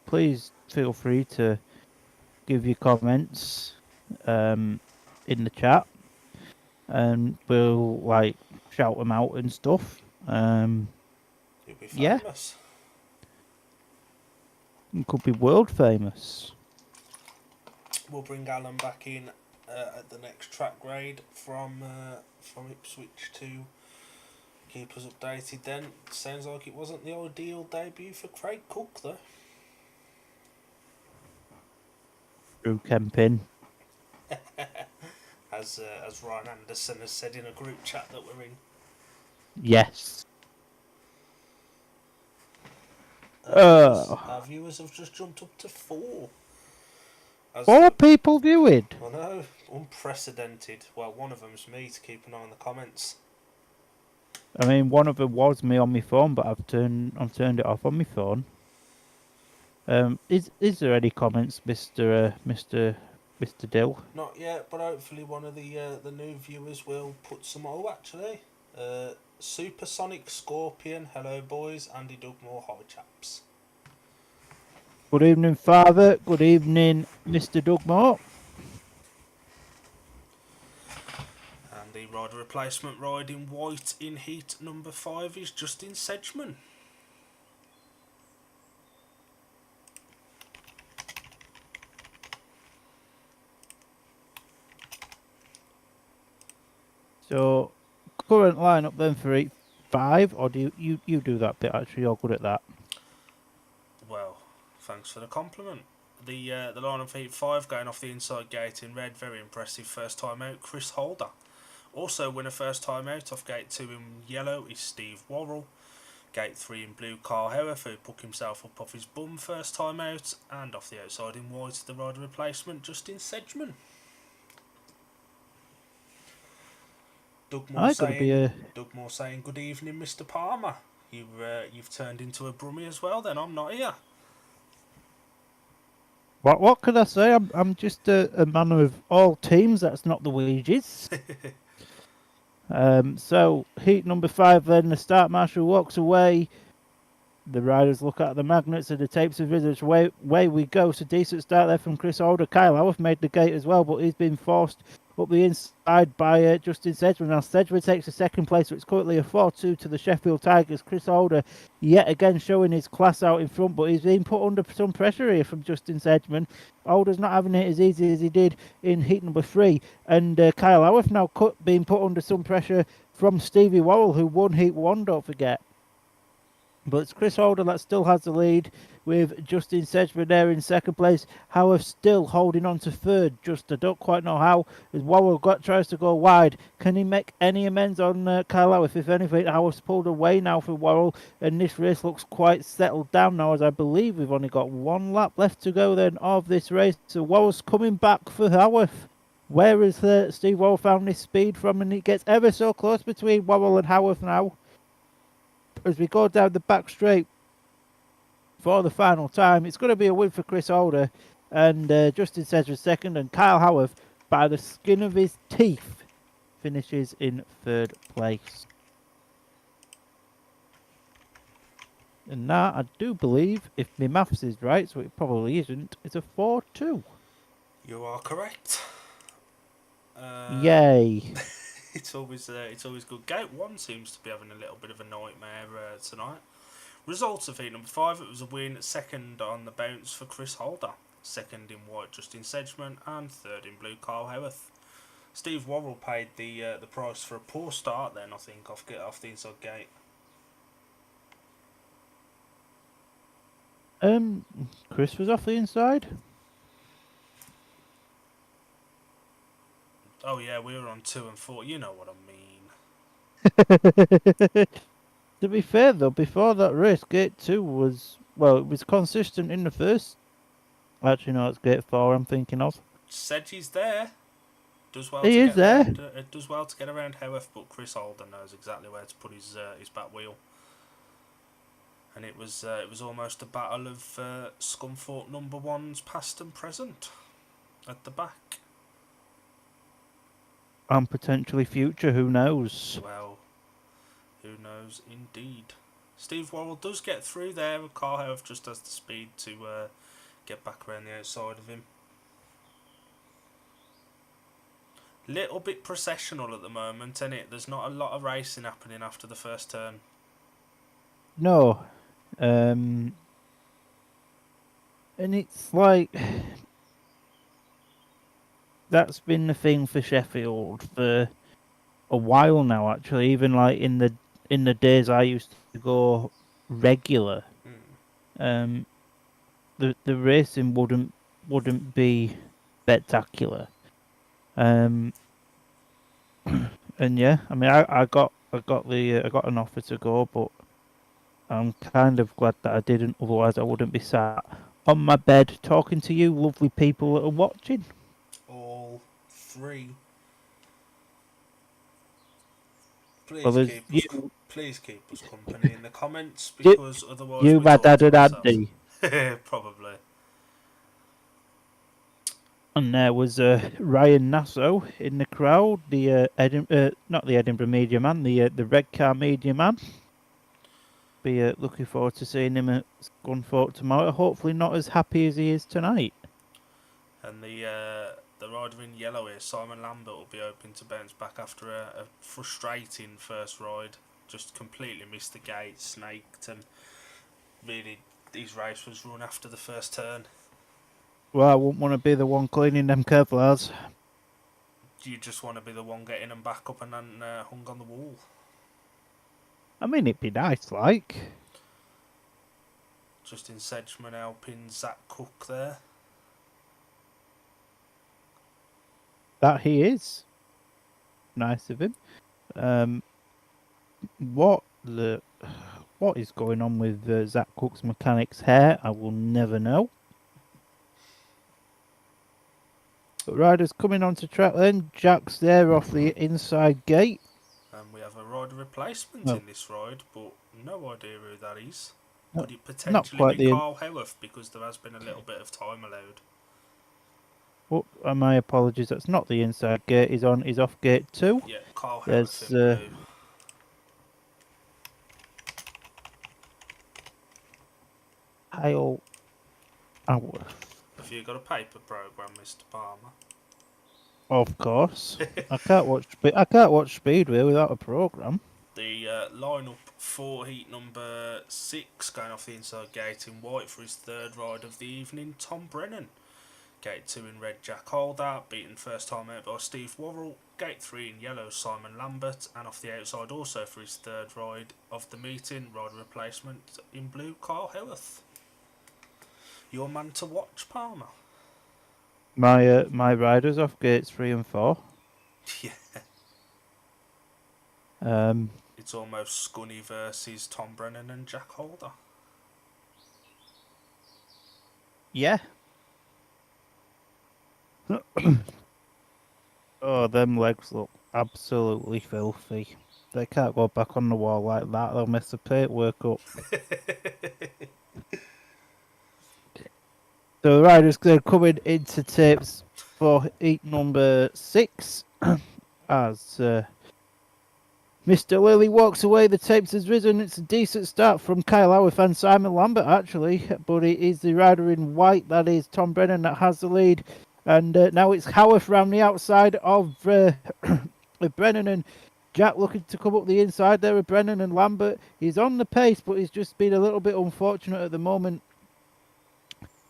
please feel free to give your comments in the chat, and we'll shout them out and stuff. You'll be Yeah. famous. It could be world famous. We'll bring Alan back in at the next track grade from Ipswich to keep us updated then. Sounds like it wasn't the ideal debut for Craig Cook though. Drew Kempin. As Ryan Anderson has said in a group chat that we're in. Yes. Our viewers have just jumped up to 4. 4 people viewing. I know, unprecedented. Well, one of them's me to keep an eye on the comments. I mean, one of them was me on my phone, but I've turned it off on my phone. Is there any comments, Mr. Dill? Not yet, but hopefully one of the new viewers will put some. Oh, actually, Supersonic Scorpion. Hello, boys. Andy Dugmore. Hi, chaps. Good evening, Father. Good evening, Mr. Dugmore. And the rider replacement ride in white in heat number 5 is Justin Sedgman. So, current lineup then for 8-5, or do you do that bit? Actually, you're good at that. Well, thanks for the compliment. The lineup for Heat 5 going off the inside gate in red, very impressive first time out, Chris Holder. Also winner first time out off gate 2 in yellow is Steve Worrell. Gate 3 in blue, Carl Howarth, who put himself up off his bum first time out. And off the outside in white, the rider replacement, Justin Sedgman. Dugmore saying, good evening, Mr. Palmer. You've turned into a Brummie as well then, I'm not here. What could I say? I'm just a man of all teams. That's not the wages. So heat number 5 then, the start marshal walks away. The riders look at the magnets and the tapes of visitors. Way we go. So decent start there from Chris Holder. Kyle Howarth made the gate as well, but he's been forced up the inside by Justin Sedgman. Now Sedgman takes the second place, so it's currently a 4-2 to the Sheffield Tigers. Chris Holder yet again showing his class out in front, but he's been put under some pressure here from Justin Sedgman. Holder's not having it as easy as he did in heat number 3, and Kyle Howarth now being put under some pressure from Stevie Worrell, who won heat 1, don't forget. But it's Chris Holder that still has the lead, with Justin Sedgman there in second place. Howarth still holding on to third. Just I don't quite know how, as Worrell tries to go wide. Can he make any amends on Kyle Howarth? If anything, Howarth's pulled away now for Worrell, and this race looks quite settled down now, as I believe we've only got 1 lap left to go then of this race. So Worrell's coming back for Howarth. Where has Steve Worrell found this speed from? And it gets ever so close between Worrell and Howarth now, as we go down the back straight for the final time. It's going to be a win for Chris Holder, and Justin Sedgman second, and Kyle Howarth, by the skin of his teeth, finishes in third place. And now I do believe, if my maths is right, so it probably isn't, it's a 4-2. You are correct. Yay. It's always good. Gate 1 seems to be having a little bit of a nightmare tonight. Results of heat number 5, it was a win. Second on the bounce for Chris Holder. Second in white, Justin Sedgman. And third in blue, Carl Howarth. Steve Worrell paid the price for a poor start then, I think, off the inside gate. Chris was off the inside. Oh yeah, we were on 2 and 4. You know what I mean. To be fair though, before that race, Gate 2 was, well, it was consistent in the first. Actually, no, it's Gate 4 I'm thinking of. Sedgy's there. Does well He to is get there. Around, does well to get around Howarth, but Chris Holder knows exactly where to put his back wheel. And it was almost a battle of Scunthorpe number 1s past and present at the back. And potentially future, who knows? Well, who knows indeed. Steve Worrell does get through there, and Carl Howarth just has the speed to get back around the outside of him. Little bit processional at the moment, isn't it? There's not a lot of racing happening after the first turn. No. And it's like, that's been the thing for Sheffield for a while now, actually. Even like in the days I used to go regular, the racing wouldn't be spectacular. And yeah, I mean, I got an offer to go, but I'm kind of glad that I didn't. Otherwise, I wouldn't be sat on my bed talking to you, lovely people that are watching. All 3. Well, Please keep us company in the comments, because otherwise you, my dad and Andy. Probably. And there was Ryan Nassau in the crowd, the not the Edinburgh media man, the red car media man. Be looking forward to seeing him at Scunthorpe tomorrow. Hopefully not as happy as he is tonight. And the rider in yellow here, Simon Lambert, will be hoping to bounce back after a frustrating first ride. Just completely missed the gate, snaked, and really his race was run after the first turn. Well, I wouldn't want to be the one cleaning them Kevlars. You just want to be the one getting them back up and then hung on the wall. I mean, it'd be nice, like. Justin Sedgman helping Zach Cook there. That he is. Nice of him. What is going on with Zach Cook's mechanic's hair? I will never know. But riders coming onto track then. Jack's there off the inside gate. And we have a rider replacement in this ride, but no idea who that is. Could it not potentially quite be Carl Howarth, because there has been a little bit of time allowed? Oh, my apologies. That's not the inside gate. He's off gate 2. Yeah, Carl There's Howarth in blue. Kyle Howarth. Have you got a paper program, Mr. Palmer? Of course. I can't watch Speedway without a program. The lineup for heat number 6, going off the inside gate in white for his third ride of the evening, Tom Brennan. Gate 2 in red, Jack Holder, beaten first time out by Steve Worrell. Gate 3 in yellow, Simon Lambert, and off the outside also for his third ride of the meeting, rider replacement in blue, Carl Howarth. Your man to watch, Palmer. My riders off gates 3 and 4. Yeah. It's almost Scunny versus Tom Brennan and Jack Holder. Yeah. Oh, them legs look absolutely filthy. They can't go back on the wall like that. They'll mess the paintwork up. So the riders are coming into tapes for heat number 6 as Mr. Lilly walks away. The tapes has risen. It's a decent start from Kyle Howarth and Simon Lambert, actually. But it is the rider in white, that is Tom Brennan, that has the lead. And now it's Howarth round the outside of with Brennan and Jack looking to come up the inside there with Brennan and Lambert. He's on the pace, but he's just been a little bit unfortunate at the moment.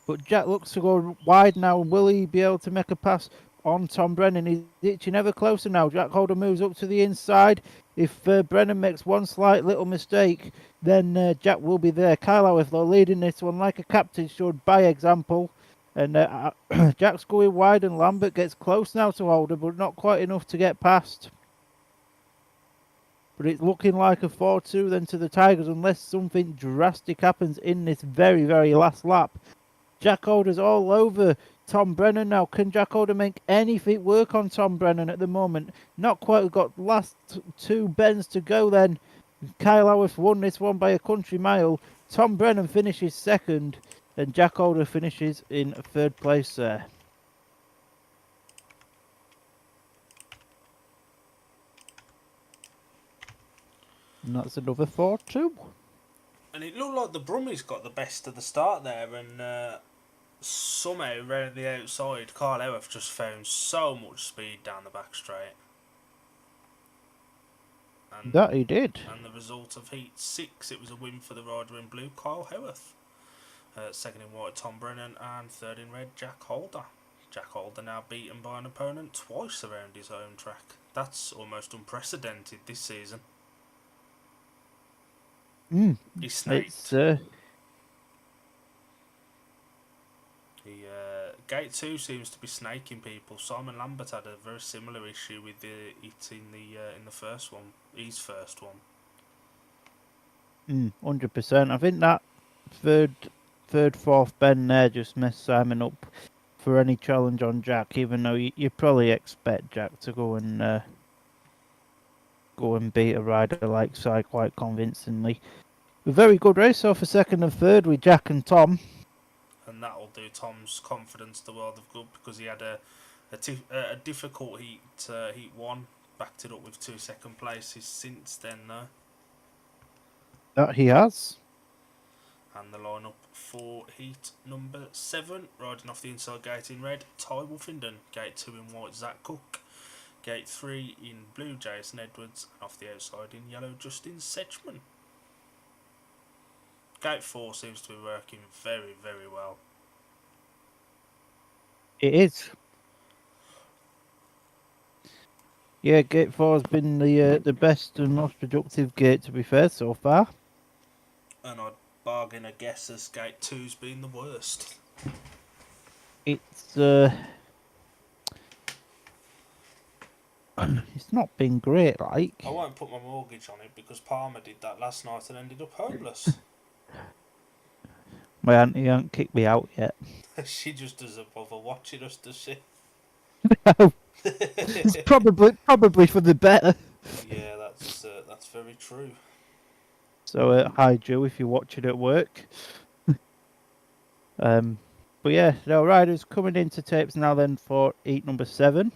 But Jack looks to go wide now. Will he be able to make a pass on Tom Brennan? He's itching ever closer now. Jack Holder moves up to the inside. If Brennan makes one slight little mistake, then Jack will be there. Kyle Howarth, though, leading this one like a captain should by example. And Jack's going wide and Lambert gets close now to Holder, but not quite enough to get past. But it's looking like a 4-2 then to the Tigers unless something drastic happens in this very, very last lap. Jack Holder's all over Tom Brennan now. Can Jack Holder make anything work on Tom Brennan at the moment? Not quite. We've got last 2 bends to go then. Kyle Howarth won this one by a country mile. Tom Brennan finishes second and Jack Holder finishes in 3rd place there. And that's another 4-2. And it looked like the Brummies got the best of the start there, and somehow round the outside, Kyle Howarth just found so much speed down the back straight. And, That he did. And the result of Heat 6, it was a win for the rider in blue, Kyle Howarth. Second in white, Tom Brennan, and third in red, Jack Holder. Jack Holder now beaten by an opponent twice around his home track. That's almost unprecedented this season. He snaked. Gate 2 seems to be snaking people. Simon Lambert had a very similar issue with it in the first one, his first one. 100%. I think that third, fourth bend there just messed Simon up for any challenge on Jack. Even though you probably expect Jack to go and beat a rider like Si quite convincingly. A very good race off for second and third with Jack and Tom. And that'll do Tom's confidence the world of good because he had a difficult heat 1, backed it up with 2 second places since then though. That he has. And the lineup for heat number 7, riding off the inside gate in red, Ty Wolfenden. Gate 2 in white, Zach Cook. Gate 3 in blue, Jason Edwards. And off the outside in yellow, Justin Sedgman. Gate 4 seems to be working very, very well. It is. Yeah, Gate 4 has been the best and most productive gate, to be fair, so far. And I'd bargain a guess as Gate 2's been the worst. It's not been great, like. I won't put my mortgage on it because Palmer did that last night and ended up homeless. My auntie hasn't kicked me out yet. She just doesn't bother watching us, does she? No. It's probably for the better. Yeah, that's very true. So hi Joe, if you're watching at work. But yeah, no riders coming into tapes now then for heat number 7.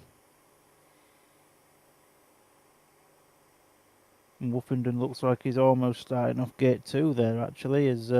And Wolfenden looks like he's almost starting off gate 2 there actually as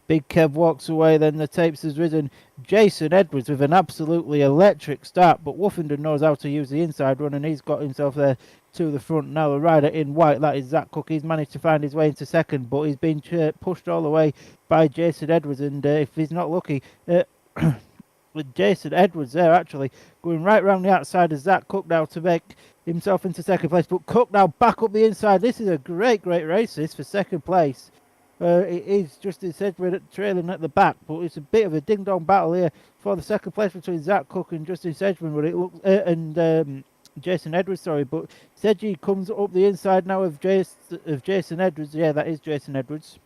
Big Kev walks away. Then the tapes has risen Jason Edwards with an absolutely electric start, but Wolfenden knows how to use the inside run and he's got himself there to the front. Now the rider in white, that is Zach Cook, he's managed to find his way into second, but he's been pushed all the way by Jason Edwards, and if he's not lucky with Jason Edwards there actually going right round the outside of Zach Cook now to make himself into second place, but Cook now back up the inside. This is a great race this for second place. It is Justin Sedgman trailing at the back, but it's a bit of a ding-dong battle here for the second place between Zach Cook and Justin Sedgman, but it looks and Jason Edwards, sorry, but Sedgy comes up the inside now of Jason Edwards. Yeah, that is Jason Edwards.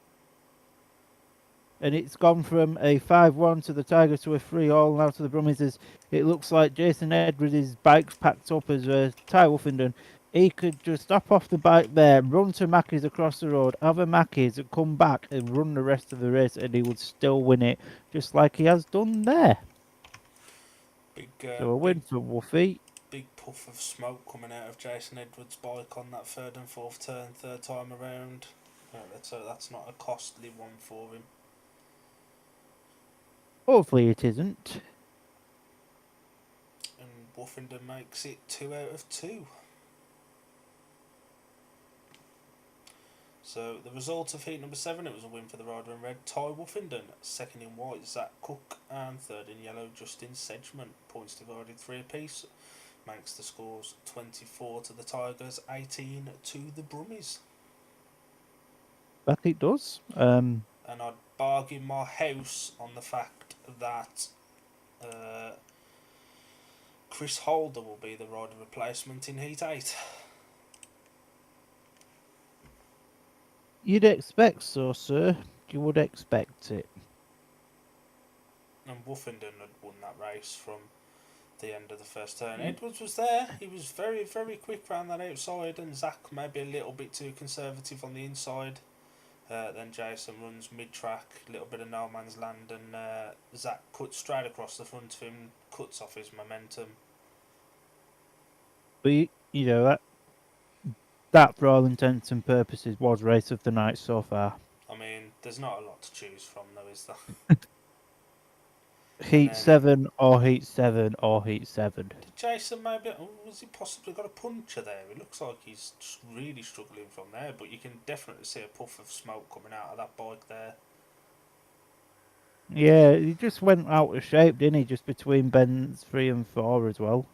And it's gone from a 5-1 to the Tigers to a 3-all now to the Brummies. As it looks like Jason Edwards' bike's packed up as Ty Wolfenden. He could just stop off the bike there, run to Mackey's across the road, have a Mackey's, come back and run the rest of the race, and he would still win it, just like he has done there. So a win for Wolfie. Big puff of smoke coming out of Jason Edwards' bike on that third and fourth turn, third time around. So that's not a costly one for him. Hopefully it isn't. And Wolfenden makes it 2 out of 2. So the result of heat number 7, it was a win for the rider in red, Ty Woofenden. Second in white, Zach Cook, and third in yellow, Justin Sedgman. Points divided 3 apiece. Makes the scores 24 to the Tigers, 18 to the Brummies. That it does. And I'd bargain my house on the fact that Chris Holder will be the rider replacement in Heat 8. You'd expect so, sir. You would expect it. And Woofenden had won that race from the end of the first turn. Edwards was there. He was very, very quick round that outside, and Zach maybe a little bit too conservative on the inside. Then Jason runs mid-track, a little bit of no man's land, and Zach cuts straight across the front of him, cuts off his momentum. But you know that for all intents and purposes was race of the night so far. I mean, there's not a lot to choose from, though, is there? Heat 7 or Heat 7 or Heat 7. Did Jason maybe... was he possibly got a puncture there? It looks like he's really struggling from there, but you can definitely see a puff of smoke coming out of that bike there. Yeah, he just went out of shape, didn't he? Just between bends 3 and 4 as well.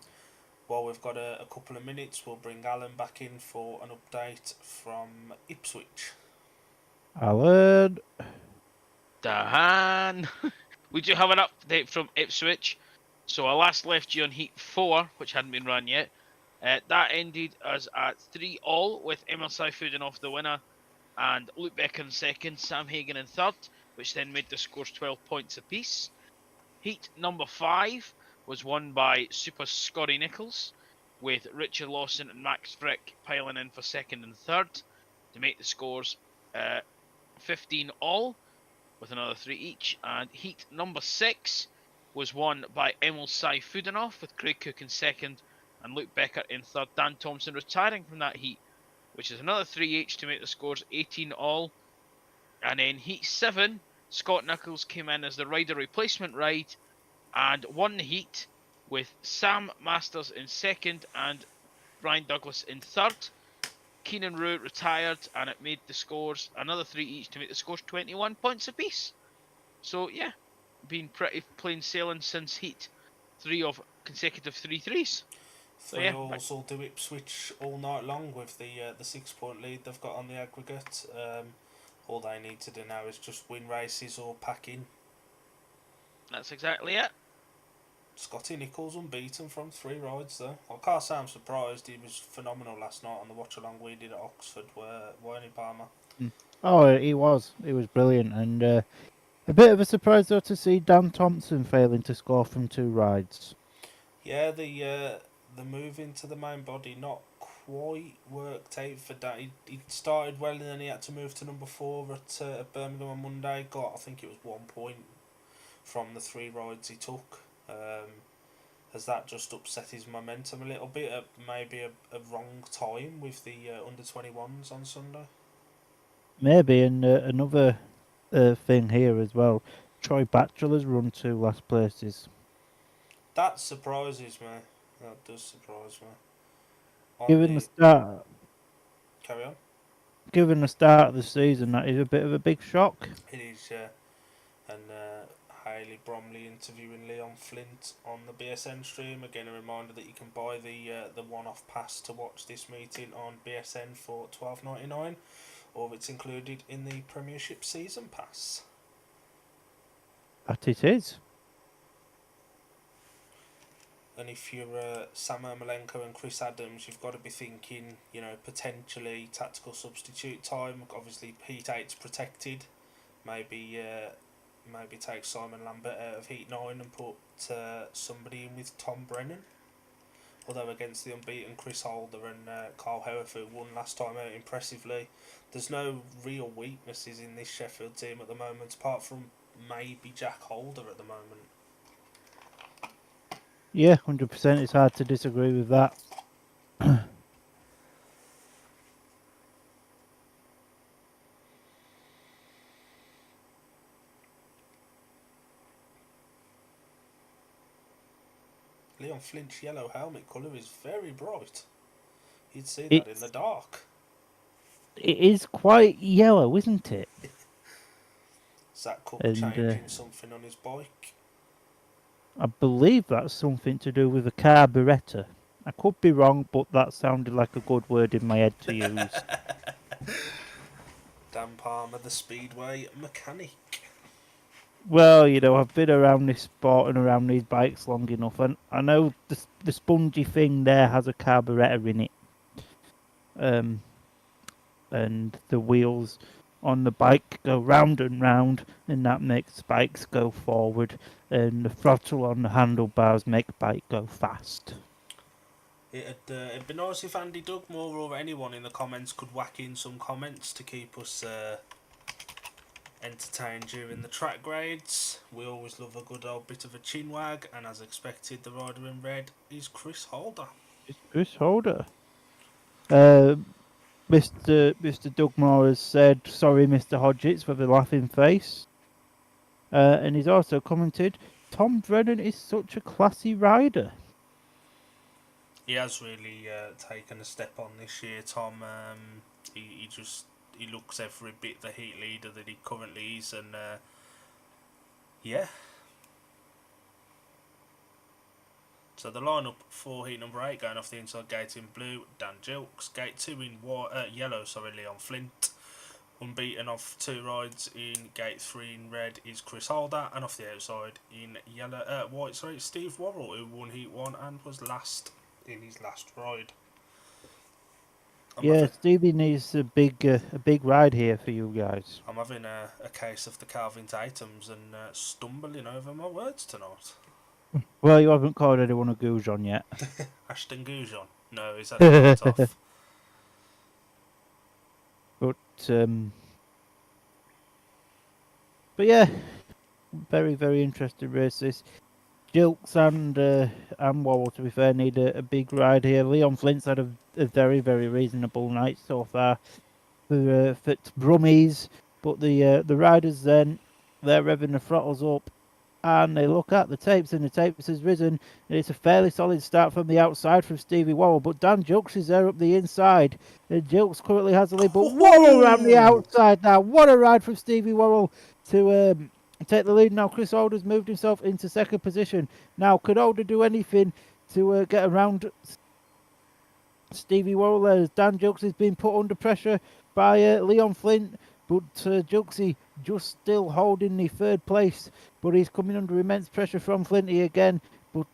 While we've got a couple of minutes, we'll bring Alan back in for an update from Ipswich. Alan. Dan. We do have an update from Ipswich. So I last left you on Heat 4, which hadn't been run yet. That ended us at 3-all, with Emil Seifudenhoff the winner, and Luke Becker in second, Sam Hagan in third, which then made the scores 12 points apiece. Heat number 5 was won by Super Scotty Nichols, with Richard Lawson and Max Frick piling in for second and third to make the scores 15-all, with another 3 each. And Heat number 6 was won by Emil Seifudenhoff, with Craig Cook in second and Luke Becker in third. Dan Thompson retiring from that heat, which is another 3 each to make the scores 18-all. And in Heat 7, Scott Nichols came in as the rider replacement ride and won the heat, with Sam Masters in second and Brian Douglas in third. Keenan Rue retired, and it made the scores another 3 each to make the scores 21 points apiece. So yeah, been pretty plain sailing since Heat 3 of consecutive 3-3s. So yeah, All do Ipswich all night long with the 6-point lead they've got on the aggregate. All they need to do now is just win races or pack in. That's exactly it. Scotty Nichols unbeaten from 3 rides though. I can't say I'm surprised. He was phenomenal last night on the watch along we did at Oxford, weren't he, Palmer? Oh, he was. He was brilliant, and a bit of a surprise though to see Dan Thompson failing to score from 2 rides. Yeah, the move into the main body not quite worked out for Dan. He started well, and then he had to move to number 4 at Birmingham on Monday. Got, I think it was 1 point from the 3 rides he took. Has that just upset his momentum a little bit at maybe a wrong time with the under-21s on Sunday? Maybe, and another thing here as well. Troy Batchelor's run 2 last places. That surprises me. That does surprise me. Given the start, Carry on. given the start of the season, that is a bit of a big shock. It is, yeah. And Hayley Bromley interviewing Leon Flint on the BSN stream. Again, a reminder that you can buy the one-off pass to watch this meeting on BSN for $12.99, or it's included in the Premiership season pass. That it is. And if you're Sam Ermolenko and Chris Adams, you've got to be thinking, potentially tactical substitute time. Obviously, Heat 8's protected. Maybe take Simon Lambert out of Heat 9 and put somebody in with Tom Brennan. Although against the unbeaten Chris Holder and Carl Howarth, who won last time out impressively, there's no real weaknesses in this Sheffield team at the moment, apart from maybe Jack Holder at the moment. Yeah, 100%. It's hard to disagree with that. Leon Flint's yellow helmet colour is very bright. You'd see that in the dark. it is quite yellow, isn't it? Is that Cook And changing something on his bike? I believe that's something to do with the carburettor. I could be wrong, but that sounded like a good word in my head to use. Dan Palmer, the Speedway mechanic. Well, you know, I've been around this sport and around these bikes long enough, and I know the spongy thing there has a carburettor in it. And the wheels on the bike go round and round, and that makes bikes go forward, and the throttle on the handlebars make bike go fast. It'd be nice if Andy Dugmore or anyone in the comments could whack in some comments to keep us entertained during the track grades. We always love a good old bit of a chinwag, and as expected, the rider in red is Chris Holder. It's Chris Holder. Mr. Dugmore has said, sorry, Mr. Hodgetts, for the laughing face. And he's also commented, Tom Brennan is such a classy rider. He has really taken a step on this year, Tom. He looks every bit the heat leader that he currently is, and yeah. So the lineup for heat number 8 going off the inside gate in blue, Dan Gilks. Gate 2 in yellow, Leon Flint. Unbeaten off 2 rides in gate 3 in red is Chris Holder, and off the outside in white, Steve Worrell, who won heat 1 and was last in his last ride. Stevie needs a big ride here for you guys. I'm having a case of the Calvin Tatums and stumbling over my words tonight. Well, you haven't called anyone a Goujon yet. Ashton Goujon? No, is that right off? But yeah, very, very interesting race this. Gilks and Worrell, to be fair, need a big ride here. Leon Flint's had a very, very reasonable night so far for Brummies, but the riders then, they're revving the throttles up, and they look at the tapes, and the tapes has risen, and it's a fairly solid start from the outside from Stevie Worrell, but Dan Gilks is there up the inside, and Gilks currently has the lead, but Worrell around the outside now. What a ride from Stevie Worrell to take the lead. Now Chris Holder's moved himself into second position. Now, could Holder do anything to get around Stevie Worrell? As Dan Gilks has been put under pressure by Leon Flint, but Gilksy just still holding the third place, but he's coming under immense pressure from Flinty again. But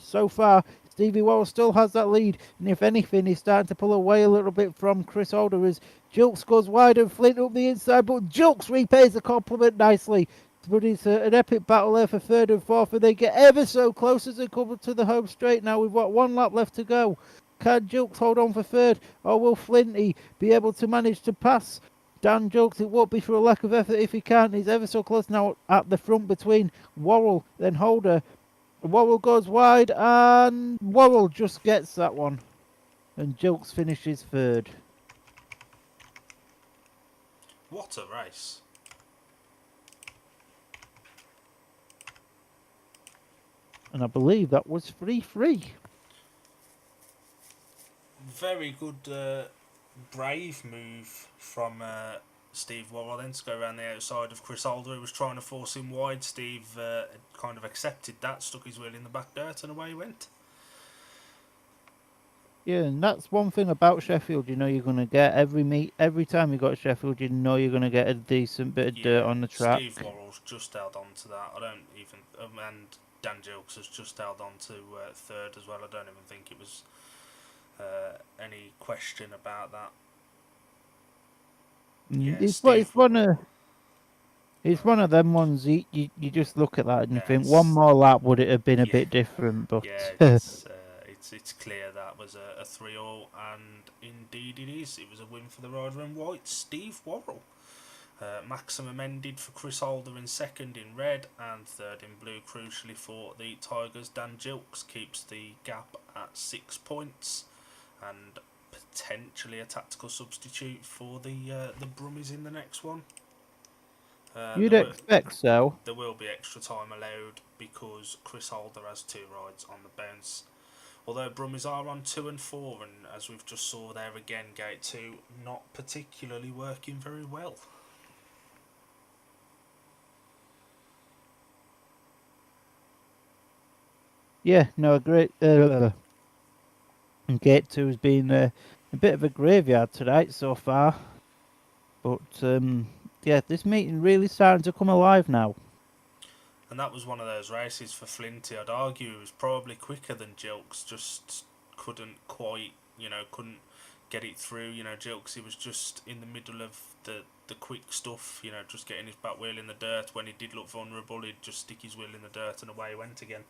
so far, Stevie Worrell still has that lead, and if anything, he's starting to pull away a little bit from Chris Holder as Gilks goes wide and Flint up the inside, but Gilks repays the compliment nicely. But it's an epic battle there for third and fourth, and they get ever so close as they come to the home straight now. We've got 1 lap left to go. Can Gilks hold on for third, or will Flinty be able to manage to pass Dan Gilks? It won't be for a lack of effort if he can't. He's ever so close now at the front between Worrell then Holder. Worrell goes wide, and Worrell just gets that one. And Gilks finishes third. What a race. And I believe that was 3-3. Very good, brave move from Steve Worrell then to go around the outside of Chris Holder, who was trying to force him wide. Steve kind of accepted that, stuck his wheel in the back dirt, and away he went. Yeah, and that's one thing about Sheffield. You know, you're going to get every time you got Sheffield, you know you're going to get a decent bit of dirt on the track. Steve Worrell's just held on to that. I don't even, and Dan Gilks has just held on to third as well. I don't even think it was any question about that. Yeah, it's one of them ones. You just look at that and you think one more lap would it have been a bit different, but it's clear that was a 3-all, and indeed it is. It was a win for the rider in white, Steve Worrell. Maximum ended for Chris Holder in second in red, and third in blue. Crucially for the Tigers, Dan Gilks keeps the gap at 6 points, and potentially a tactical substitute for the Brummies in the next one. You'd expect so. There will be extra time allowed because Chris Holder has 2 rides on the bounce. Although Brummies are on 2 and 4, and as we've just saw there again, Gate 2 not particularly working very well. Yeah, no, great. Gate 2 has been a bit of a graveyard tonight so far. But, yeah, this meeting really starting to come alive now. And that was one of those races for Flinty. I'd argue it was probably quicker than Jilks, just couldn't quite, couldn't get it through. Jilks, he was just in the middle of the quick stuff, just getting his back wheel in the dirt. When he did look vulnerable, he'd just stick his wheel in the dirt and away he went again.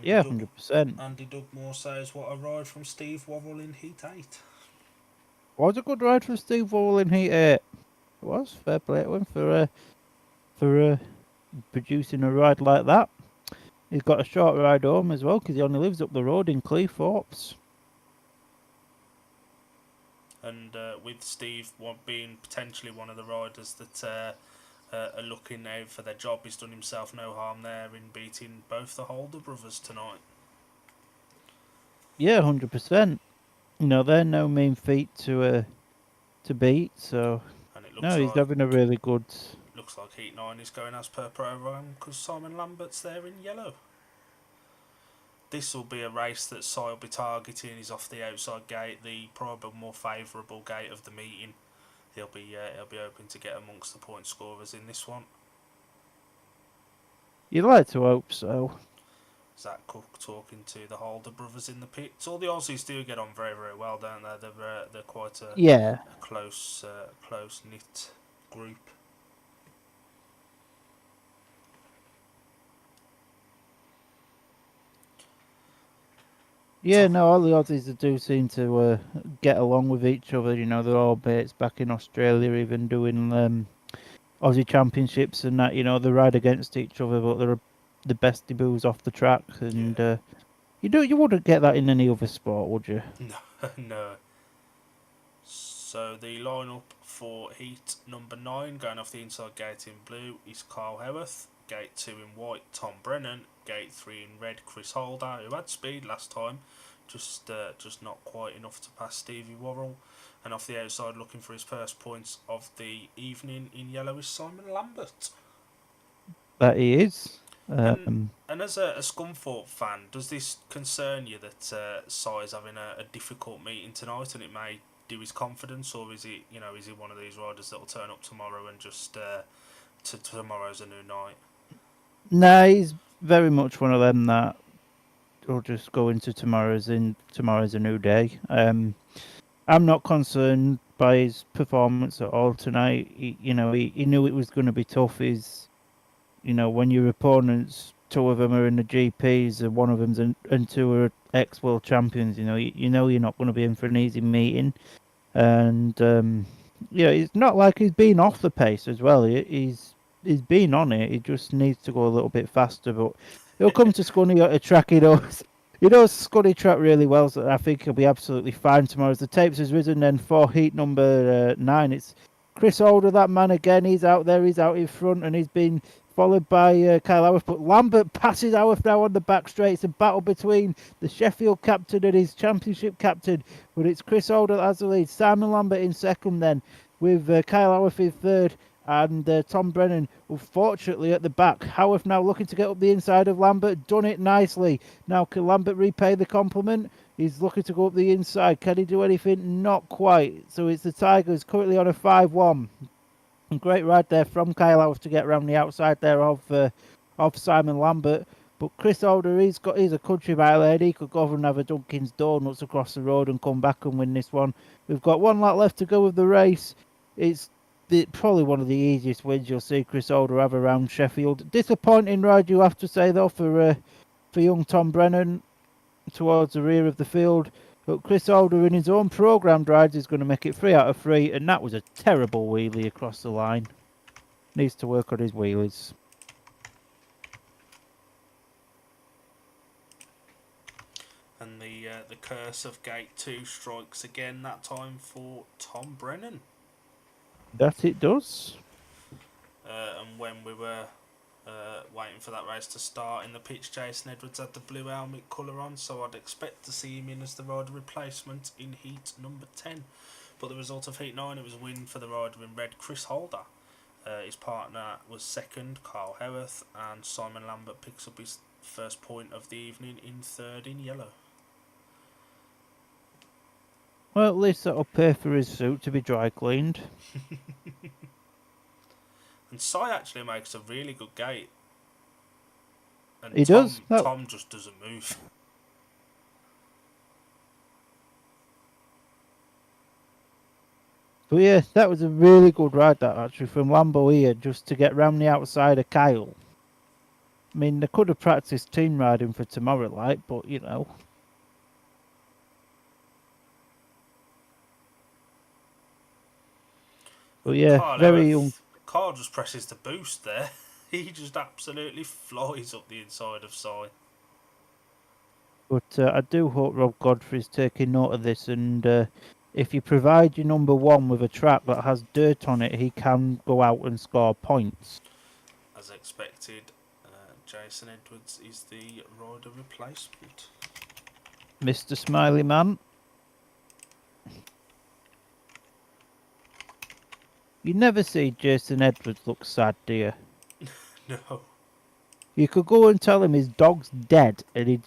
Yeah, 100%. Andy Dugmore says, what a ride from Steve Worrell in Heat 8. Was a good ride for Steve Worrell in Heat 8. It was. Fair play to him for producing a ride like that. He's got a short ride home as well because he only lives up the road in Cleethorpes. And with Steve being potentially one of the riders that are looking out for their job, he's done himself no harm there in beating both the Holder brothers tonight. Yeah, 100%. They're no mean feat to beat. So And it looks no, he's having a really good. Looks like Heat 9 is going as per programme because Simon Lambert's there in yellow. This will be a race that Si will be targeting. He's off the outside gate, the probably more favourable gate of the meeting. He'll be hoping to get amongst the point scorers in this one. You'd like to hope so. Zach Cook talking to the Holder brothers in the pits. All the Aussies do get on very, very well, don't they? They're quite a close knit group. Yeah, no, all the Aussies do seem to get along with each other. They're all mates back in Australia, even doing Aussie championships and that. They ride against each other, but they're the best debuts off the track. And you wouldn't get that in any other sport, would you? No, no. So the lineup for heat number 9, going off the inside gate in blue, is Carl Howarth. Gate 2 in white, Tom Brennan. Gate 3 in red, Chris Holder, who had speed last time, just not quite enough to pass Stevie Worrell. And off the outside, looking for his first points of the evening in yellow, is Simon Lambert. That he is. And as a Scunthorpe fan, does this concern you that Si is having a difficult meeting tonight and it may do his confidence, or is he one of these riders that will turn up tomorrow and just tomorrow's a new night? Nah, he's very much one of them that will just go into tomorrow's a new day. I'm not concerned by his performance at all tonight. He knew it was going to be tough. When your opponents, 2 of them are in the GPs, and 1 of them's and 2 are ex-world champions. You know you're not going to be in for an easy meeting, and it's not like he's been off the pace as well. He's been on it. He just needs to go a little bit faster. But he'll come to Scunny at a track he knows. He knows Scunny track really well, so I think he'll be absolutely fine tomorrow. As the tapes has risen, then for heat number 9, it's Chris Holder, that man again. He's out there. He's out in front, and he's been followed by Kyle Howarth. But Lambert passes Howarth now on the back straight. It's a battle between the Sheffield captain and his championship captain. But it's Chris Holder that has the lead. Simon Lambert in second then, with Kyle Howarth in third. And Tom Brennan, unfortunately, at the back. Howarth now looking to get up the inside of Lambert. Done it nicely. Now, can Lambert repay the compliment? He's looking to go up the inside. Can he do anything? Not quite. So it's the Tigers currently on a 5-1. Great ride there from Kyle Howarth to get around the outside there of Simon Lambert. But Chris Holder, he's a country mile ahead. He could go over and have a Dunkin's Donuts across the road and come back and win this one. We've got 1 lap left to go with the race. It's probably one of the easiest wins you'll see Chris Holder have around Sheffield. Disappointing ride, you have to say, though, for young Tom Brennan towards the rear of the field. But Chris Holder, in his own programmed rides, is going to make it 3 out of 3, and that was a terrible wheelie across the line. Needs to work on his wheelies. And the curse of Gate 2 strikes again, that time for Tom Brennan. That it does. And when we were waiting for that race to start. In the pitch, Jason Edwards had the blue helmet colour on, so I'd expect to see him in as the rider replacement in heat number 10. But the result of heat 9, it was a win for the rider in red, Chris Holder. His partner was second, Carl Howarth, and Simon Lambert picks up his first point of the evening in third in yellow. Well, at least that'll pay for his suit to be dry cleaned. And Sai actually makes a really good gate. And He does? Tom just doesn't move. But yeah, that was a really good ride, that actually, from Lambo here, just to get round the outside of Kyle. I mean, they could have practiced team riding for tomorrow, like, but you know. But yeah, Carl just presses the boost there. He just absolutely flies up the inside of Sai. But I do hope Rob Godfrey's taking note of this, and if you provide your number one with a track that has dirt on it, he can go out and score points. As expected, Jason Edwards is the rider replacement. Mr. Smiley Man. You never see Jason Edwards look sad, do you? No. You could go and tell him his dog's dead, and he'd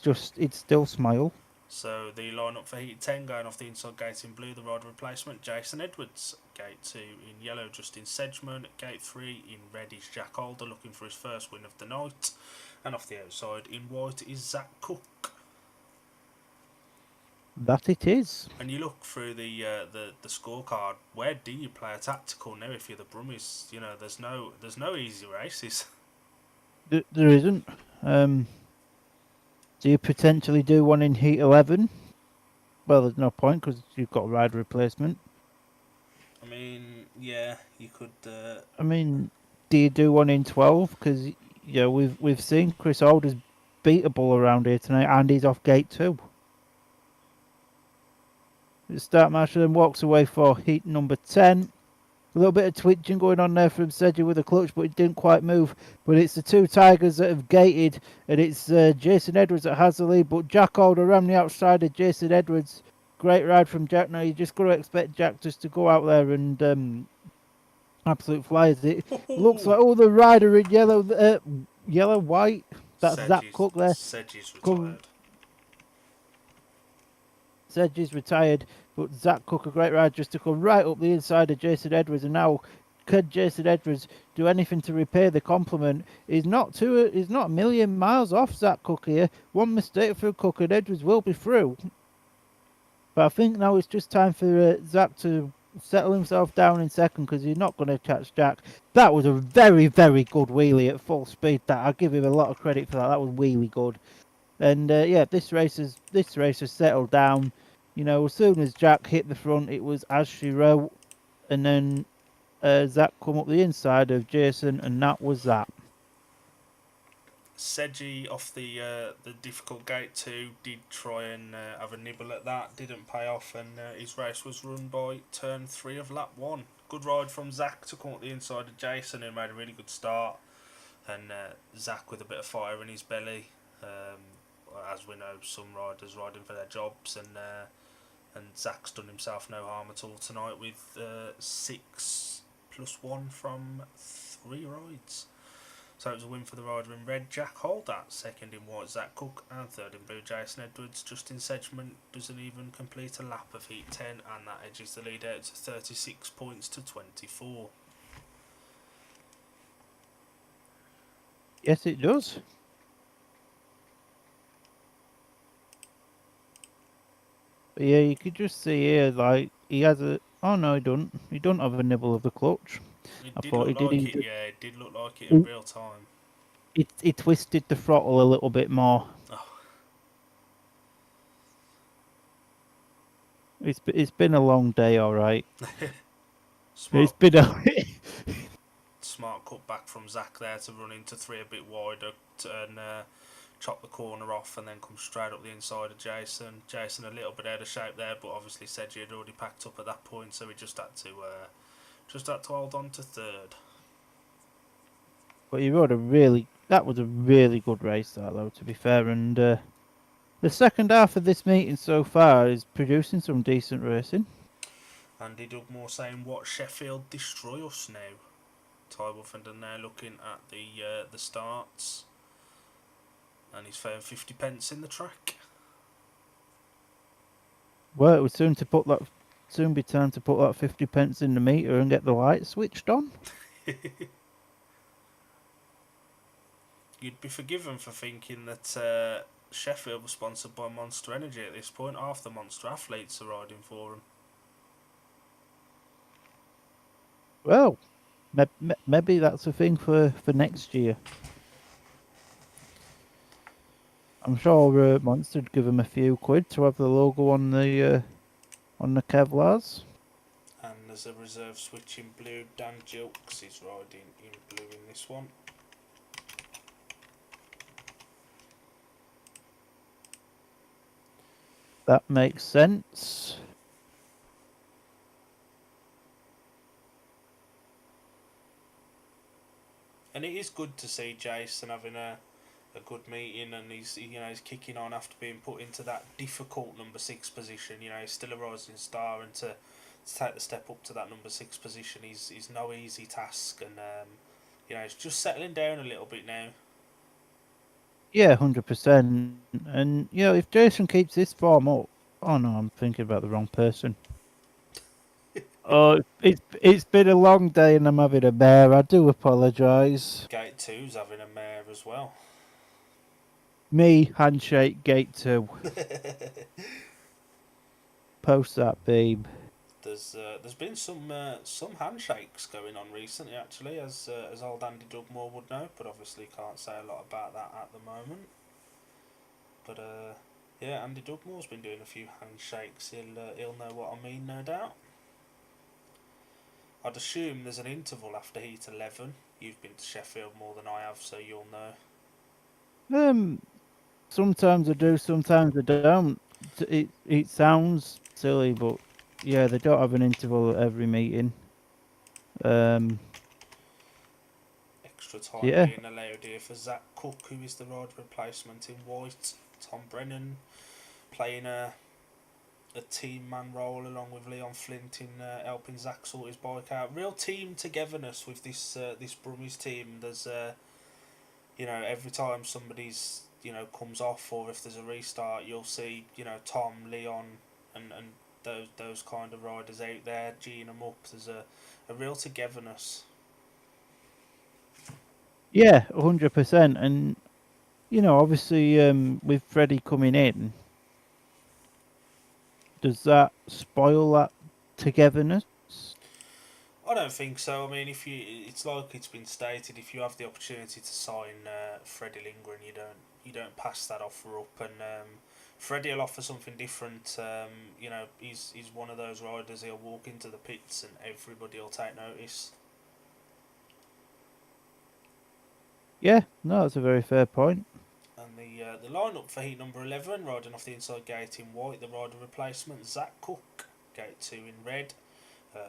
still smile. So the lineup for Heat 10 going off the inside gate in blue, the rider replacement, Jason Edwards. Gate 2 in yellow, Justin Sedgman. Gate 3 in red is Jack Holder, looking for his first win of the night. And off the outside in white is Zach Cook. That it is. And you look through the scorecard. Where do you play a tactical now if you're the Brummies? You know, there's no easy races. There isn't. Do you potentially do one in Heat 11? Well, there's no point because you've got a rider replacement. I mean, yeah, you could. I mean, do you do one in 12? Because you know we've seen Chris Holder's beatable around here tonight, and he's off gate 2. The start marshal then walks away for heat number 10. A little bit of twitching going on there from Sedgwick with a clutch, but it didn't quite move. But it's the two Tigers that have gated, and it's Jason Edwards that has the lead. But Jack Holder around the outside of Jason Edwards. Great ride from Jack. Now you just got to expect Jack just to go out there and absolute flyers. It looks like the rider in yellow, white. That's Zach Cook there. Sedgwick's retired. Sedgwick's retired. But Zach Cook, a great ride just to come right up the inside of Jason Edwards. And now, could Jason Edwards do anything to repay the compliment? He's not a million miles off Zach Cook here. One mistake for Cook and Edwards will be through. But I think now it's just time for Zach to settle himself down in second because he's not going to catch Jack. That was a very, very good wheelie at full speed. That I'll give him a lot of credit for that. That was really good. And yeah, this race has settled down. You know, as soon as Jack hit the front, it was as she wrote, and then Zach come up the inside of Jason, and that was that. Sedgy off the difficult gate 2 did try and have a nibble at that, didn't pay off, and his race was run by turn 3 of lap 1. Good ride from Zach to come up the inside of Jason, who made a really good start, and Zach with a bit of fire in his belly. As we know, some riders riding for their jobs, and Zach's done himself no harm at all tonight with 6 plus 1 from 3 rides. So it was a win for the rider in red, Jack Holder. Second in white, Zach Cook. And third in blue, Jason Edwards. Justin Sedgman doesn't even complete a lap of heat 10, and that edges the lead out to 36 points to 24. Yes, it does. But yeah, you could just see here, like, he has a... Oh, no, he don't. He don't have a nibble of the clutch. It did look like it in real time. He twisted the throttle a little bit more. Oh. It's been a long day, all right. Smart cut back from Zach there to run into 3 a bit wider and chop the corner off and then come straight up the inside of Jason. Jason a little bit out of shape there, but obviously Sedgy had already packed up at that point, so he just had to hold on to third. But he rode that was a really good race, that though, to be fair. And the second half of this meeting so far is producing some decent racing. Andy Dugmore saying, "What Sheffield destroy us now?" Ty Wolfenden now looking at the starts, and he's found 50 pence in the track. Well, it would soon be time to put that 50 pence in the meter and get the light switched on. You'd be forgiven for thinking that Sheffield was sponsored by Monster Energy at this point. Half the Monster athletes are riding for them. Well, maybe that's a thing for next year. I'm sure Monster'd give him a few quid to have the logo on the Kevlars. And there's a reserve switch in blue. Dan Gilks is riding in blue in this one. That makes sense. And it is good to see Jason having a good meeting, and he's kicking on after being put into that difficult number 6 position. He's still a rising star, and to take the step up to that number 6 position is no easy task. And he's just settling down a little bit now. Yeah, 100%. And if Jason keeps this form up, oh no, I'm thinking about the wrong person. Oh, it's been a long day and I'm having a mare. I do apologise. Gate 2's having a mare as well. Me, handshake, gate 2. Post that, babe. There's been some handshakes going on recently, actually, as old Andy Dugmore would know, but obviously can't say a lot about that at the moment. But yeah, Andy Dugmore's been doing a few handshakes. He'll know what I mean, no doubt. I'd assume there's an interval after Heat 11. You've been to Sheffield more than I have, so you'll know. Sometimes I do, sometimes I don't. It sounds silly, but yeah, they don't have an interval at every meeting. Extra time being allowed here for Zach Cook, who is the rider replacement in white. Tom Brennan playing a team man role along with Leon Flint in helping Zach sort his bike out. Real team togetherness with this Brummies team. There's every time somebody's comes off, or if there's a restart, you'll see Tom, Leon, and those kind of riders out there geeing them up. There's a real togetherness. Yeah, 100%. And obviously with Freddie coming in, does that spoil that togetherness? I don't think so. I mean, it's like it's been stated, if you have the opportunity to sign Freddie Lindgren, you don't pass that offer up. And Freddie will offer something different. He's one of those riders. He'll walk into the pits and everybody will take notice. Yeah, no, that's a very fair point. And the lineup for heat number 11, riding off the inside gate in white, the rider replacement Zach Cook, gate 2 in red,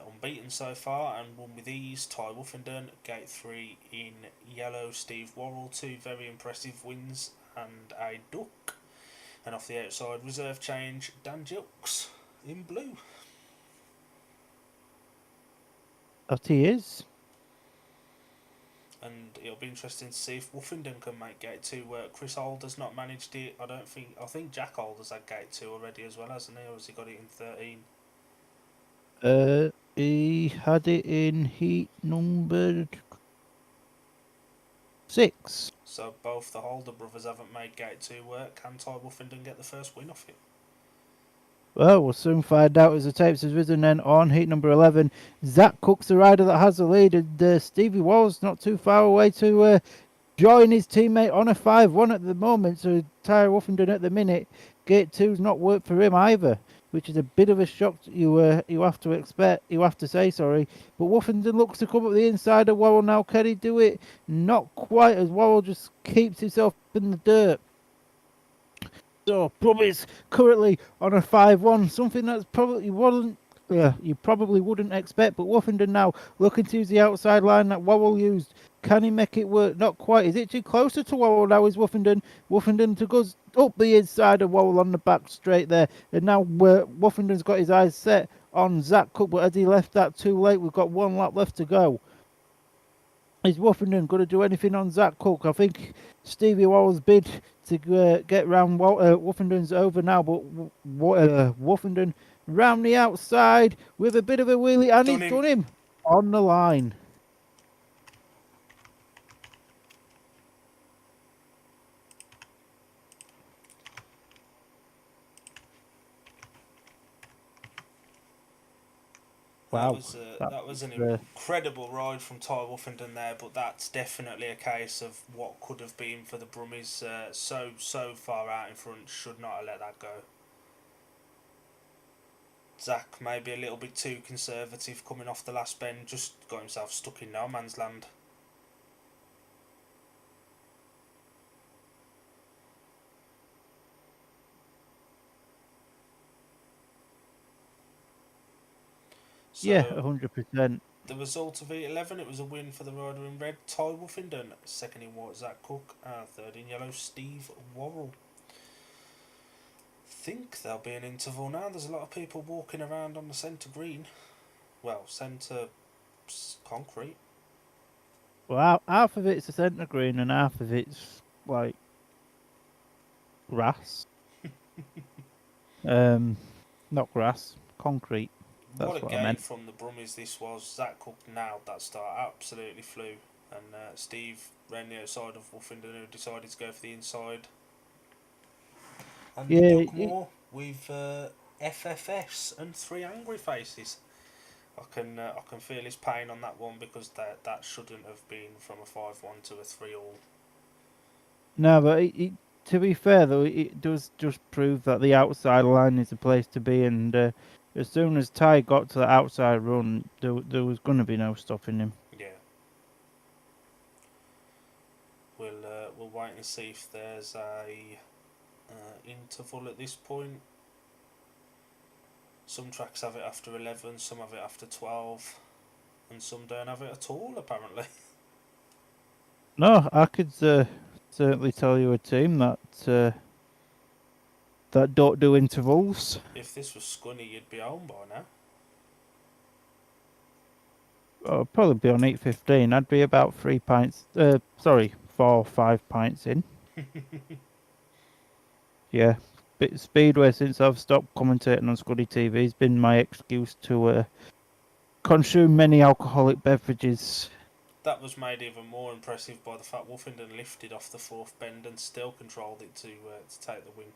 unbeaten so far and won with ease. Ty Wolfenden, gate 3 in yellow. Steve Worrell, 2 very impressive wins and a duck. And off the outside reserve change, Dan Gilks in blue. That he is. And it'll be interesting to see if Wolfenden can make gate 2 work. Chris Holder's not managed it. I think Jack Holder's had gate 2 already as well, hasn't he? Or has he got it in 13? He had it in heat number 6. So both the Holder brothers haven't made gate 2 work. Can Ty Wolfenden get the first win off it? Well, we'll soon find out as the tapes has risen. Then on heat number 11, Zach Cook's the rider that has the lead, and Stevie Wall's not too far away to join his teammate on a 5-1 at the moment. So Ty Wolfenden at the minute, gate 2's not worked for him either, which is a bit of a shock that you have to say. But Wolfenden looks to come up the inside of Worrell now. Can he do it? Not quite, as Worrell just keeps himself in the dirt. So Brummies currently on a 5-1, something that's you probably wouldn't expect. But Wolfenden now looking to use the outside line that Worrell used Can he make it work? Not quite. Is it too closer to Wowell now? Is Woofenden? Woofenden to goes up the inside of Wowell on the back straight there. And now Woofenden's got his eyes set on Zach Cook, but has he left that too late? We've got 1 lap left to go. Is Woofenden going to do anything on Zach Cook? I think Stevie Wowell's bid to get round Woofenden's over now, but Woofenden round the outside with a bit of a wheelie, and he's done him on the line. Wow, that was an incredible ride from Ty Woofenden there, but that's definitely a case of what could have been for the Brummies. So far out in front, should not have let that go. Zach maybe a little bit too conservative coming off the last bend, just got himself stuck in no man's land. So yeah, 100%. the result of E11, it was a win for the rider in red, Ty Woofenden. Second in white, Zach Cook. And third in yellow, Steve Worrell. Think there'll be an interval now. There's a lot of people walking around on the centre green. Well, centre concrete. Well, half of it's a centre green and half of it's like grass. Not grass, concrete. That's What a what game I meant. from the Brummies this was. Zach Cook nailed that start, absolutely flew. And Steve ran the outside of Woofenden, who decided to go for the inside. And Doug Moore with FFS and 3 angry faces. I can feel his pain on that one, because that shouldn't have been from a 5-1 to a 3-all. No, but to be fair though, it does just prove that the outside line is the place to be, and as soon as Ty got to the outside run, there was going to be no stopping him. Yeah. We'll wait and see if there's a interval at this point. Some tracks have it after 11, some have it after 12, and some don't have it at all, apparently. No, I could certainly tell you a team that don't do intervals. If this was Scunny, you'd be home by now. I'll probably be on 8:15. I'd be about 4 or 5 pints in. Yeah, bit Speedway, since I've stopped commentating on Scuddy TV, has been my excuse to consume many alcoholic beverages. That was made even more impressive by the fact Woofenden lifted off the 4th bend and still controlled it to take the win.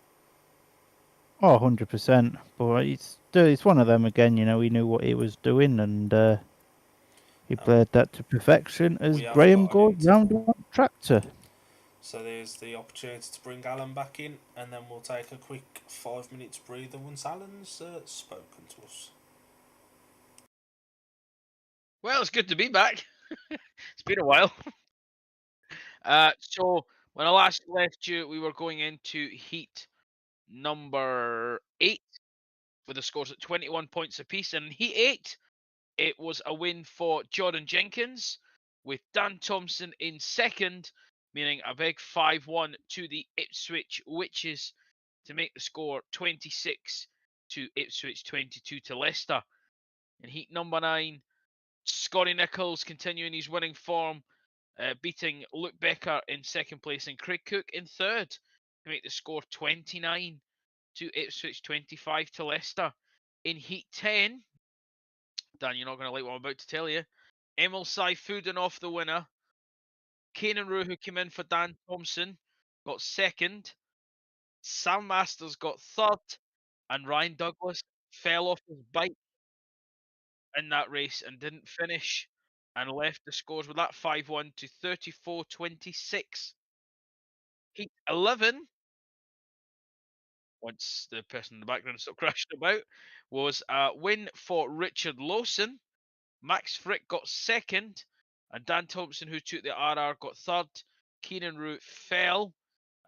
Oh, 100%. But it's one of them again, you know, he knew what he was doing, and he played that to perfection as Graham goes round on tractor. So there's the opportunity to bring Alan back in, and then we'll take a quick 5 minutes breather once Alan's spoken to us. Well, it's good to be back. It's been a while. So when I last left you, we were going into heat number 8 with the scores at 21 points apiece. And in heat 8, it was a win for Jordan Jenkins, with Dan Thompson in second, meaning a big 5-1 to the Ipswich Witches to make the score 26 to Ipswich, 22 to Leicester. In heat number 9, Scotty Nichols continuing his winning form, beating Luke Becker in second place and Craig Cook in third to make the score 29 to Ipswich, 25 to Leicester. In heat 10, Dan, you're not going to like what I'm about to tell you. Emil Saifuddin off the winner. Kanan Rue, who came in for Dan Thompson, got second. Sam Masters got third. And Ryan Douglas fell off his bike in that race and didn't finish, and left the scores with that 5-1 to 34-26. Heat 11, once the person in the background stopped crashing about, was a win for Richard Lawson. Max Frick got second, and Dan Thompson, who took the RR, got third. Keenan Root fell,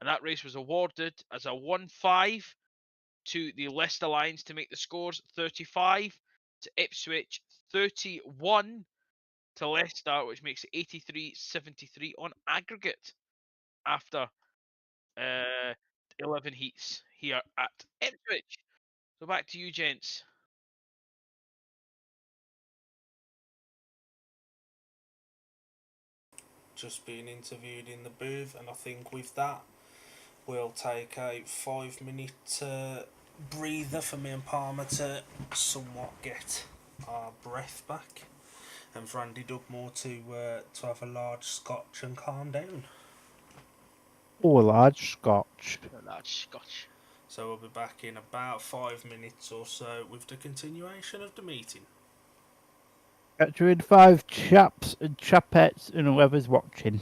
and that race was awarded as a 1-5 to the Leicester Lions to make the scores 35 to Ipswich, 31 to Leicester, which makes it 83-73 on aggregate after 11 heats here at Ipswich. So back to you, gents. Just being interviewed in the booth, and I think with that, we'll take a 5-minute breather for me and Palmer to somewhat get our breath back, and for Andy Dugmore to have a large scotch and calm down. Oh, a large scotch. Large Scotch. So we'll be back in about 5 minutes or so with the continuation of the meeting. Catch you in 5, chaps and chapettes and whoever's watching.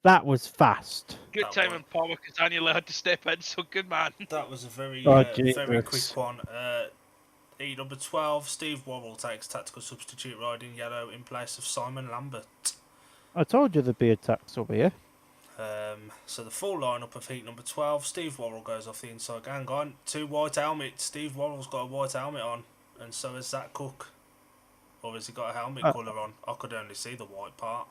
That was fast. Good That timing, Palmer, because Daniel had to step in, so good man. That was a very Jesus. quick one. E number 12, Steve Worrell takes tactical substitute riding yellow in place of Simon Lambert. I told you there'd be a tax over here. So the full lineup of heat number 12, Steve Worrell goes off the inside. Hang on, 2 white helmets. Steve Worrell's got a white helmet on, and so has Zach Cook. Or has he got a helmet colour on? I could only see the white part.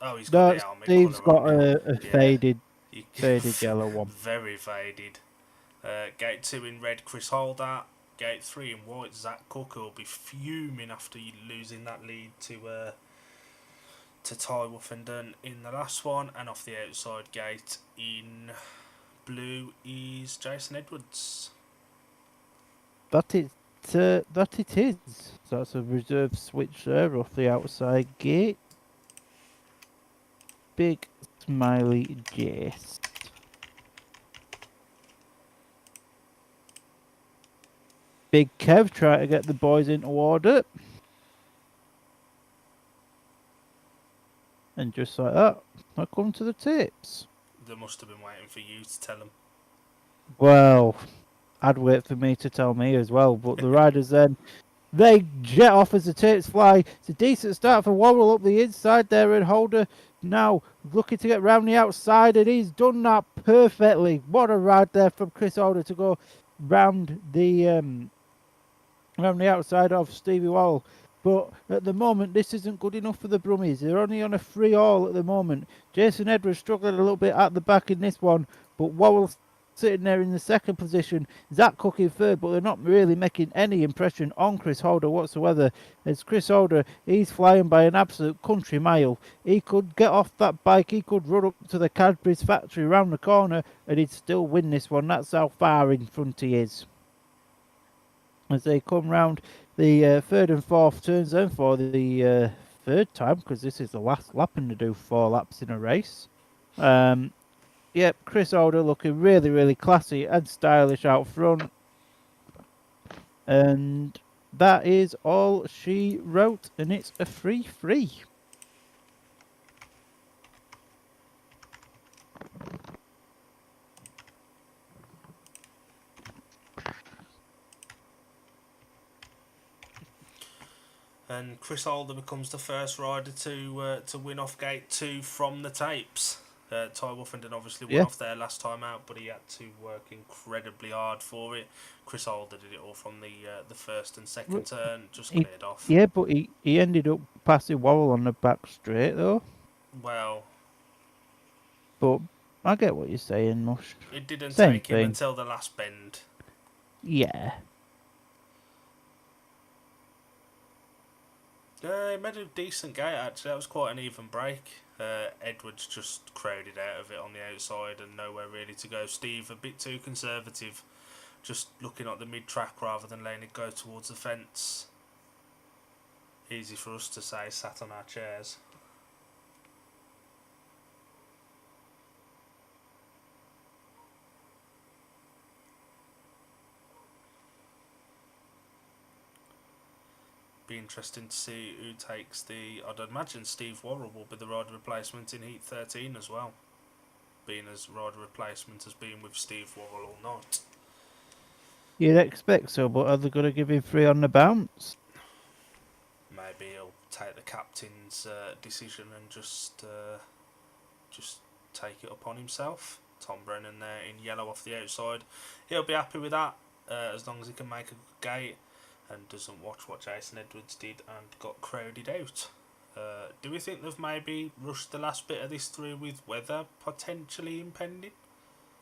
Oh, he's got No, the helmet Steve's colour got on. a faded yellow one. Very faded. Gate 2 in red, Chris Holder. Gate 3 in white, Zach Cook, who will be fuming after losing that lead to Ty Wuffenden in the last one. And off the outside gate in blue is Jason Edwards. That it is. So that's a reserve switch there off the outside gate. Big smiley Jace. Big Kev trying to get the boys into order. And just like that, I come to the tips. They must have been waiting for you to tell them. Well, I'd wait for me to tell me as well, but the riders then, they jet off as the tips fly. It's a decent start for Worrell up the inside there, and Holder now looking to get round the outside, and he's done that perfectly. What a ride there from Chris Holder to go round the outside of Stevie Worrell. But at the moment, this isn't good enough for the Brummies. They're only on a 3-all at the moment. Jason Edwards struggling a little bit at the back in this one, but Worrell sitting there in the second position. Zach Cook in third, but they're not really making any impression on Chris Holder whatsoever. As Chris Holder, he's flying by an absolute country mile. He could get off that bike, he could run up to the Cadbury's factory round the corner, and he'd still win this one. That's how far in front he is. As they come round the third and fourth turns then for the third time, because this is the last lap and to do 4 laps in a race. Yep, Chris Holder looking really, really classy and stylish out front. And that is all she wrote, and it's a 3-3. And Chris Holder becomes the first rider to win off gate 2 from the tapes. Ty Wuffenden obviously won Yeah. off there last time out, but he had to work incredibly hard for it. Chris Holder did it all from the first and second turn, just He- cleared off. Yeah, but he ended up passing Worrell on the back straight, though. Well, But I get what you're saying, Mush. it didn't Same take him thing. until the last bend. Yeah. He made a decent gate actually. That was quite an even break. Edwards just crowded out of it on the outside and nowhere really to go. Steve a bit too conservative, just looking at the mid track rather than letting it go towards the fence. Easy for us to say, sat on our chairs. Be interesting to see who takes the. I'd imagine Steve Worrell will be the rider replacement in Heat 13 as well, being as rider replacement has been with Steve Worrell all night. You'd expect so, but are they going to give him 3 on the bounce? Maybe he'll take the captain's decision and just take it upon himself. Tom Brennan there in yellow off the outside. He'll be happy with that as long as he can make a good gate and doesn't watch what Jason Edwards did and got crowded out. Do we think they've maybe rushed the last bit of this through with weather potentially impending?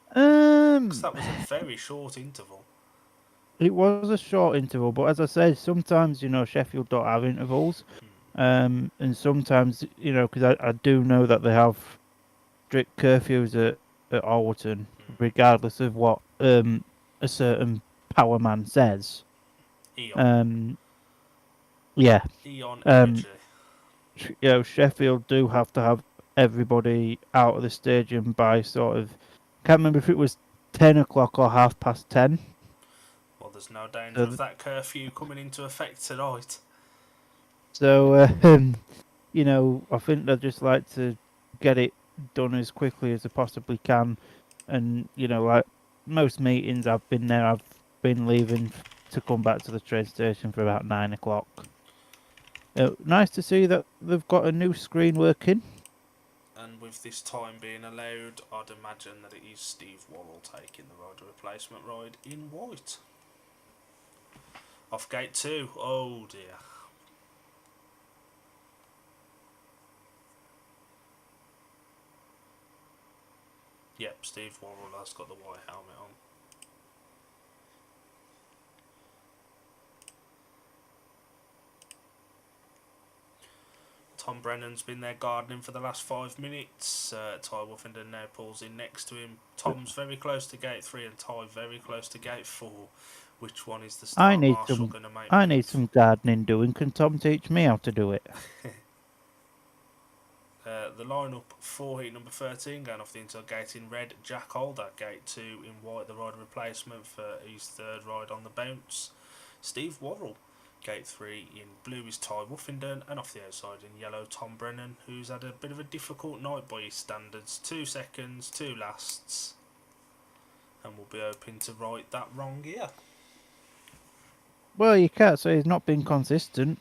Because that was a very short interval. It was a short interval, but as I said, sometimes, Sheffield don't have intervals. And sometimes, because I do know that they have strict curfews at Alwerton, regardless of what a certain power man says. Eon Yeah. energy. Sheffield do have to have everybody out of the stadium by sort of, can't remember if it was 10 o'clock or 10:30. Well, there's no danger of that curfew coming into effect tonight. So, I think they'd just like to get it done as quickly as they possibly can. And, like most meetings I've been there, I've been leaving to come back to the train station for about 9 o'clock. Nice to see that they've got a new screen working. And with this time being allowed, I'd imagine that it is Steve Worrell taking the rider replacement ride in white. Off gate 2. Oh dear. Yep, Steve Worrell has got the white helmet on. Tom Brennan's been there gardening for the last 5 minutes. Ty Wuffenden now pulls in next to him. Tom's very close to gate 3 and Ty very close to gate 4. Which one is the start marshal going to make? I need some gardening doing. Can Tom teach me how to do it? The lineup for heat number 13 going off the inside gate in red, Jack Holder. Gate 2 in white, the rider replacement for his third ride on the bounce, Steve Worrell. Gate 3 in blue is Ty Wuffenden, and off the outside in yellow, Tom Brennan, who's had a bit of a difficult night by his standards. 2 seconds, 2 lasts, and will be hoping to right that wrong here. Well, you can't say he's not been consistent.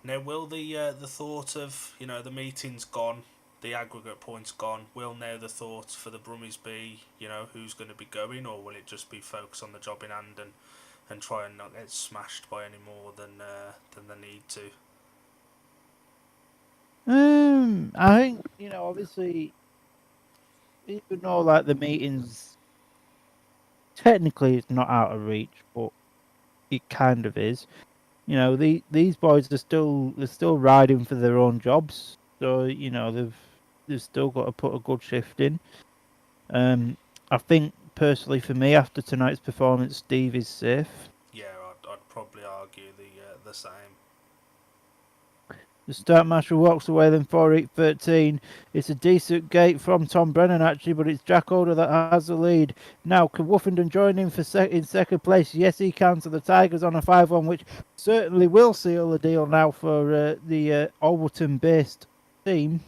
Now, will the thought of, the meeting's gone, the aggregate points gone, will now the thought for the Brummies be, who's going to be going, or will it just be focus on the job in hand and try and not get smashed by any more than they need to? I think, obviously, even though like the meetings technically it's not out of reach, but it kind of is. These boys are still riding for their own jobs, so they've still got to put a good shift in. I think personally for me, after tonight's performance, Steve is safe. Yeah, I'd probably argue the same. The start marshal walks away then 4-8-13. It's a decent gate from Tom Brennan actually, but it's Jack Alder that has the lead. Now, can Woofenden join him for in second place? Yes, he can. So the Tigers on a 5-1, which certainly will seal the deal now for the Alwerton-based team.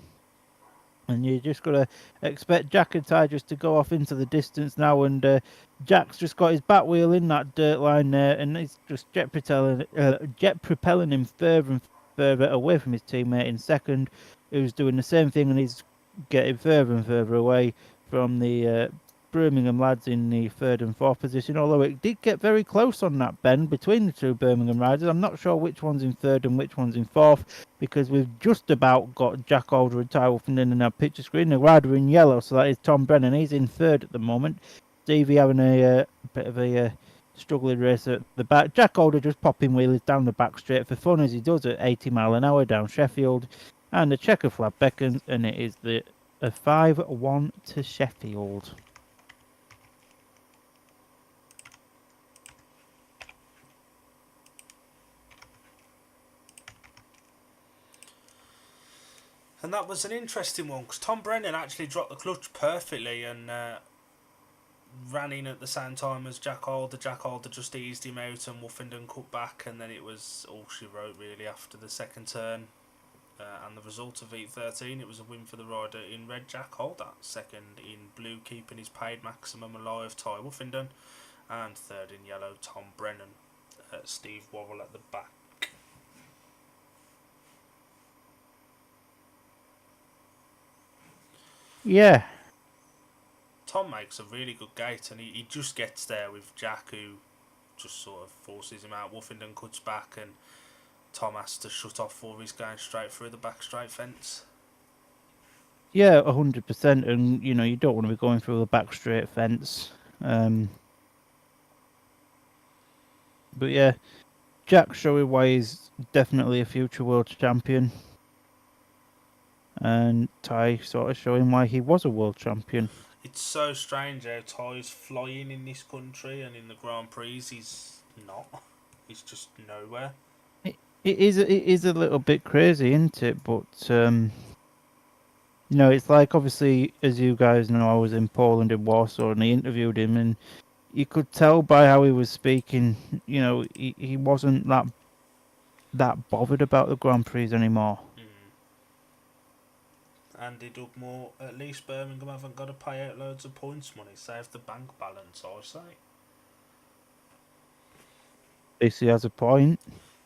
And you just got to expect Jack and Ty just to go off into the distance now. And Jack's just got his back wheel in that dirt line there, and it's just jet propelling him further and further away from his teammate in second, who's doing the same thing, and he's getting further and further away from the Birmingham lads in the third and fourth position. Although it did get very close on that bend between the two Birmingham riders. I'm not sure which one's in third and which one's in fourth, because we've just about got Jack Alder and Ty Woofenden in our picture screen. The rider in yellow, so that is Tom Brennan. He's in third at the moment. Stevie having a bit of a struggling race at the back. Jack Alder just popping wheelies down the back straight for fun, as he does at 80 mile an hour down Sheffield. And the checker flag beckons, and it is a 5-1 to Sheffield. And that was an interesting one, because Tom Brennan actually dropped the clutch perfectly and ran in at the same time as Jack Alder. Jack Alder just eased him out and Woofenden cut back, and then it was all she wrote really after the second turn. And the result of Heat 13, it was a win for the rider in red, Jack Alder. Second in blue, keeping his paid maximum alive, Ty Woofenden. And third in yellow, Tom Brennan. Steve Worrell at the back. Yeah. Tom makes a really good gate, and he just gets there with Jack, who just sort of forces him out. Woofenden cuts back, and Tom has to shut off before he's going straight through the back straight fence. Yeah, 100%. And, you know, you don't want to be going through the back straight fence. But yeah, Jack showing why he's definitely a future world champion. And Ty sort of showing why he was a world champion. It's so strange how Ty's flying in this country, and in the Grand Prix he's not. He's just nowhere. It is a little bit crazy, isn't it? But you know, it's like, obviously, as you guys know, I was in Poland in Warsaw, and he interviewed him, and you could tell by how he was speaking, you know, he wasn't that bothered about the Grand Prix anymore. Andy Dugmore, at least Birmingham haven't got to pay out loads of points money. Save the bank balance, I say. He has a point.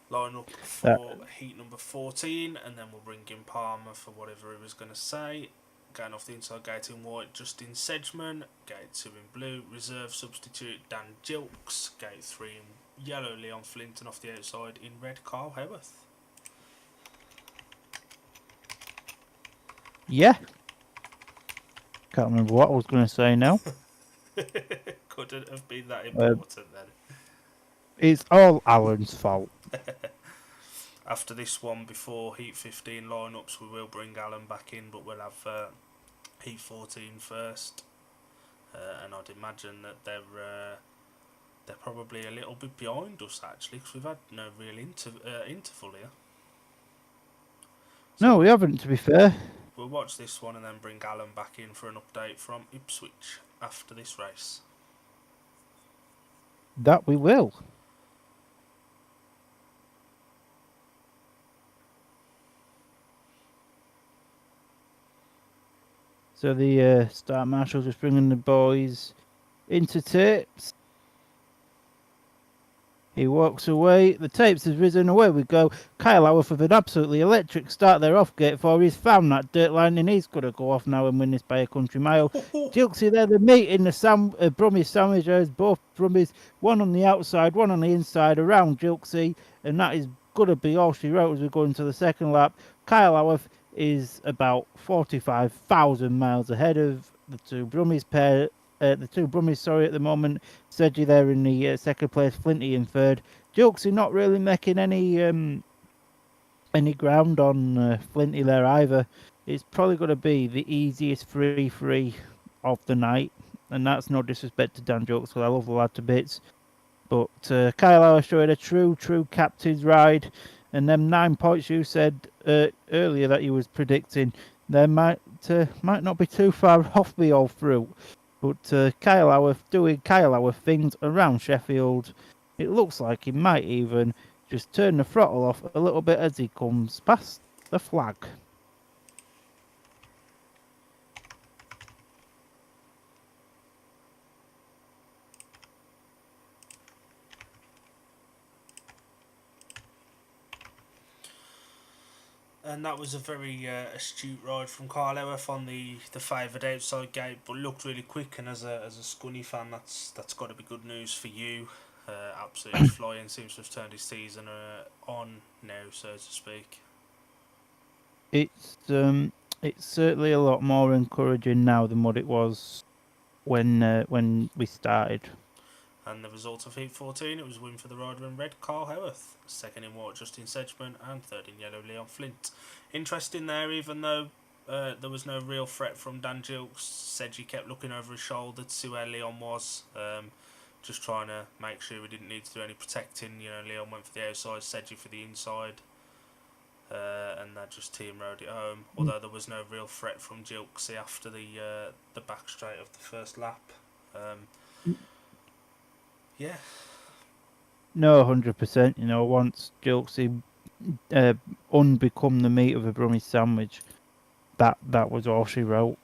Line up for heat number 14, and then we'll bring in Palmer for whatever he was going to say. Going off the inside gate in white, Justin Sedgman. Gate 2 in blue, reserve substitute Dan Gilks. Gate 3 in yellow, Leon Flint, and off the outside in red, Carl Howarth. Yeah. Can't remember what I was going to say now. Couldn't have been that important then. It's all Alan's fault. After this one, before Heat 15 lineups, we will bring Alan back in, but we'll have Heat 14 first. And I'd imagine that they're probably a little bit behind us, actually, because we've had no real interval here. So No, we haven't, to be fair. We'll watch this one and then bring Alan back in for an update from Ipswich after this race. That we will. So the start marshal just bringing the boys into tapes. He walks away. The tapes has risen. Away we go. Kyle Howarth with an absolutely electric start there off gate 4. He's found that dirt line, and he's got to go off now and win this by a country mile. Jilksy there, the meat in the Brummies sandwich. There's both Brummies, one on the outside, one on the inside, around Jilksy, and that is going to be all she wrote as we go into the second lap. Kyle Howarth is about 45,000 miles ahead of the two Brummies pair. The two Brummies, at the moment. Sedgy there in the second place, Flinty in third. Jilksy not really making any ground on Flinty there either. It's probably going to be the easiest 3-3 of the night, and that's no disrespect to Dan Jilks, because I love the lad to bits. But Kyle Howarth showing a true captain's ride, And them 9 points you said earlier that you was predicting, they might not be too far off the all through. But Kyle Howarth doing Kyle Howarth things around Sheffield, it looks like he might even just turn the throttle off a little bit as he comes past the flag. And that was a very astute ride from Carl Howarth on the favoured outside gate, but looked really quick. And as a Scunny fan, that's got to be good news for you. Absolutely flying, seems to have turned his season on now, so to speak. It's certainly a lot more encouraging now than what it was when we started. And the result of Heat 14, it was a win for the rider in red, Carl Howarth. Second in white, Justin Sedgman. And third in yellow, Leon Flint. Interesting there, even though there was no real threat from Dan Gilks, Sedgy kept looking over his shoulder to see where Leon was. Just trying to make sure we didn't need to do any protecting. You know, Leon went for the outside, Sedgy for the inside. And that just team rode it home. Although there was no real threat from Gilksy after the back straight of the first lap. Yeah. No, 100%. You know, once Gilksy unbecome the meat of a Brummies sandwich, that was all she wrote.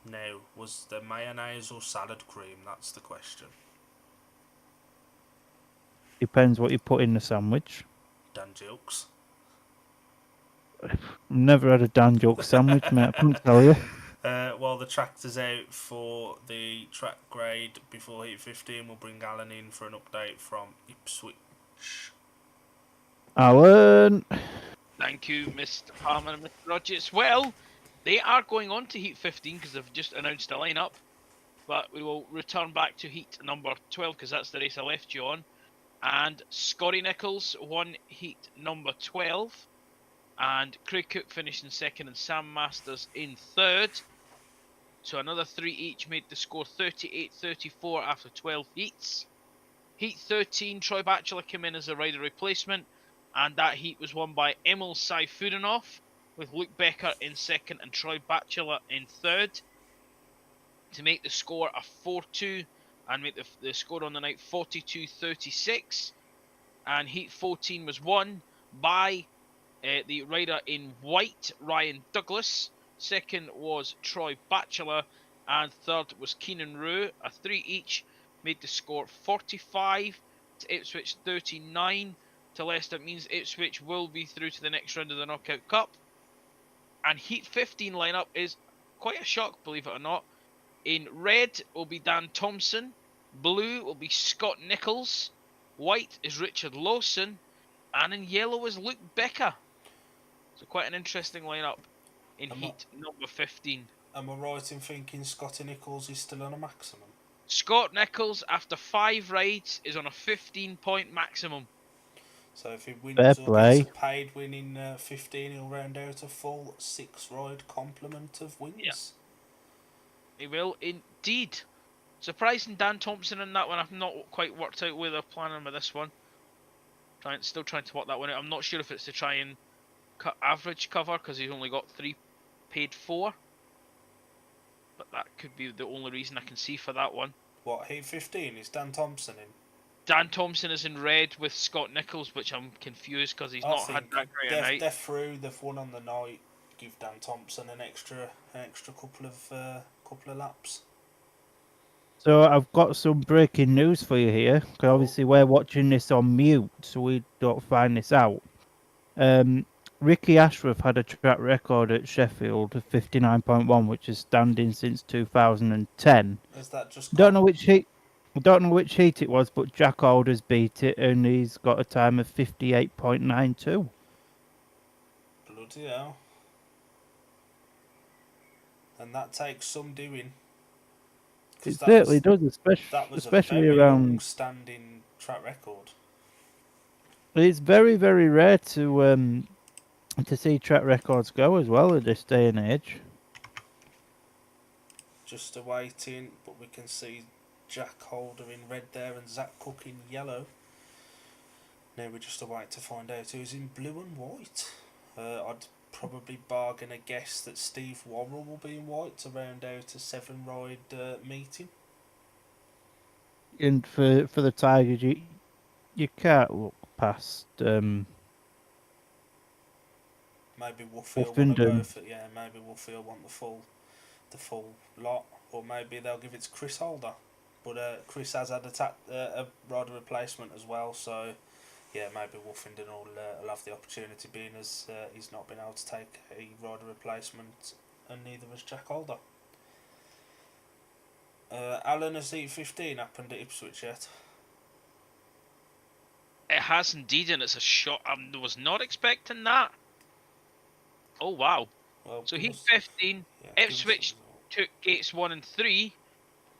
Now, was there mayonnaise or salad cream? That's the question. Depends what you put in the sandwich. Dan Gilks. I've never had a Dan Gilks sandwich, mate. I can't tell you. While the tractor's out for the track grade before Heat 15, we'll bring Alan in for an update from Ipswich. Alan. Thank you, Mr. Palmer and Mr. Rogers. Well, they are going on to Heat 15 because they've just announced a lineup. But we will return back to Heat number 12 because that's the race I left you on. And Scotty Nichols won Heat number 12. And Craig Cook finished in second and Sam Masters in third. So another 3 each made the score 38-34 after 12 heats. Heat 13, Troy Batchelor came in as a rider replacement. And that heat was won by Emil Saifurinov, with Luke Becker in second and Troy Batchelor in third, to make the score a 4-2 and make the score on the night 42-36. And Heat 14 was won by the rider in white, Ryan Douglas. Second was Troy Batchelor, and third was Keenan Rue. A 3 each made the score 45 to Ipswich 39 to Leicester. It means Ipswich will be through to the next round of the Knockout Cup. And Heat 15 lineup is quite a shock, believe it or not. In red will be Dan Thompson, blue will be Scott Nichols, white is Richard Lawson, and in yellow is Luke Becker. So quite an interesting lineup in Heat number 15. Am I right in thinking Scotty Nichols is still on a maximum? Scott Nichols, after 5 rides, is on a 15-point maximum. So if he wins Fair or play. gets a paid win in 15, he'll round out a full 6-ride complement of wins. Yeah. He will indeed. Surprising Dan Thompson in that one. I've not quite worked out where they're planning with this one. Still trying to work that one out. I'm not sure if it's to try and cut average cover because he's only got 3 paid 4. But that could be the only reason I can see for that one. What, Heat 15? Is Dan Thompson in? Dan Thompson is in red with Scott Nichols, which I'm confused because he's not had that great a night. They're through. They've won on the night. Give Dan Thompson an extra couple of laps. So I've got some breaking news for you here, because obviously we're watching this on mute, so we don't find this out. Ricky Ashworth had a track record at Sheffield of 59.1, which is standing since 2010. Is that just? Don't know which heat it was, but Jack Alders beat it, and he's got a time of 58.92. Bloody hell! And that takes some doing. It certainly does, especially a very around. long-standing track record. It's very, very rare to see track records go as well at this day and age. Just awaiting, but we can see Jack Holder in red there and Zach Cook in yellow. Now we just await to find out who's in blue and white. I'd probably bargain a guess that Steve Worrell will be in white to round out a 7-ride meeting. And for the Tigers, you can't look past Maybe Woolfield want to go Woofenden. for maybe Woolfield want the full lot, or maybe they'll give it to Chris Holder. But Chris has had a rider replacement as well, so yeah, maybe Woolfenden will have the opportunity, being as he's not been able to take a rider replacement, and neither has Jack Holder. Alan, has Heat 15 happened at Ipswich yet? It has indeed, and it's a shot. I was not expecting that. Oh wow! Well, So give Heat us- 15, yeah, give us Ipswich the result. took gates 1 and 3.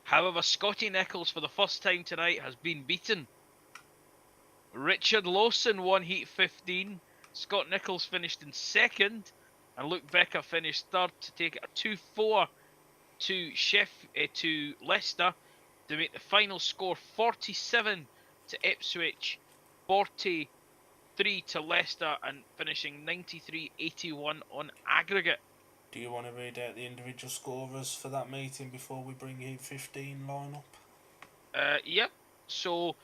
However, Scotty Nichols for the first time tonight has been beaten. Richard Lawson won Heat 15. Scott Nichols finished in second, and Luke Becker finished third to take it a 2-4 to Leicester to make the final score 47 to Ipswich, 43 to Leicester, and finishing 93-81 on aggregate. Do you want to read out the individual scorers for that meeting before we bring Heat 15 line up? Yep. So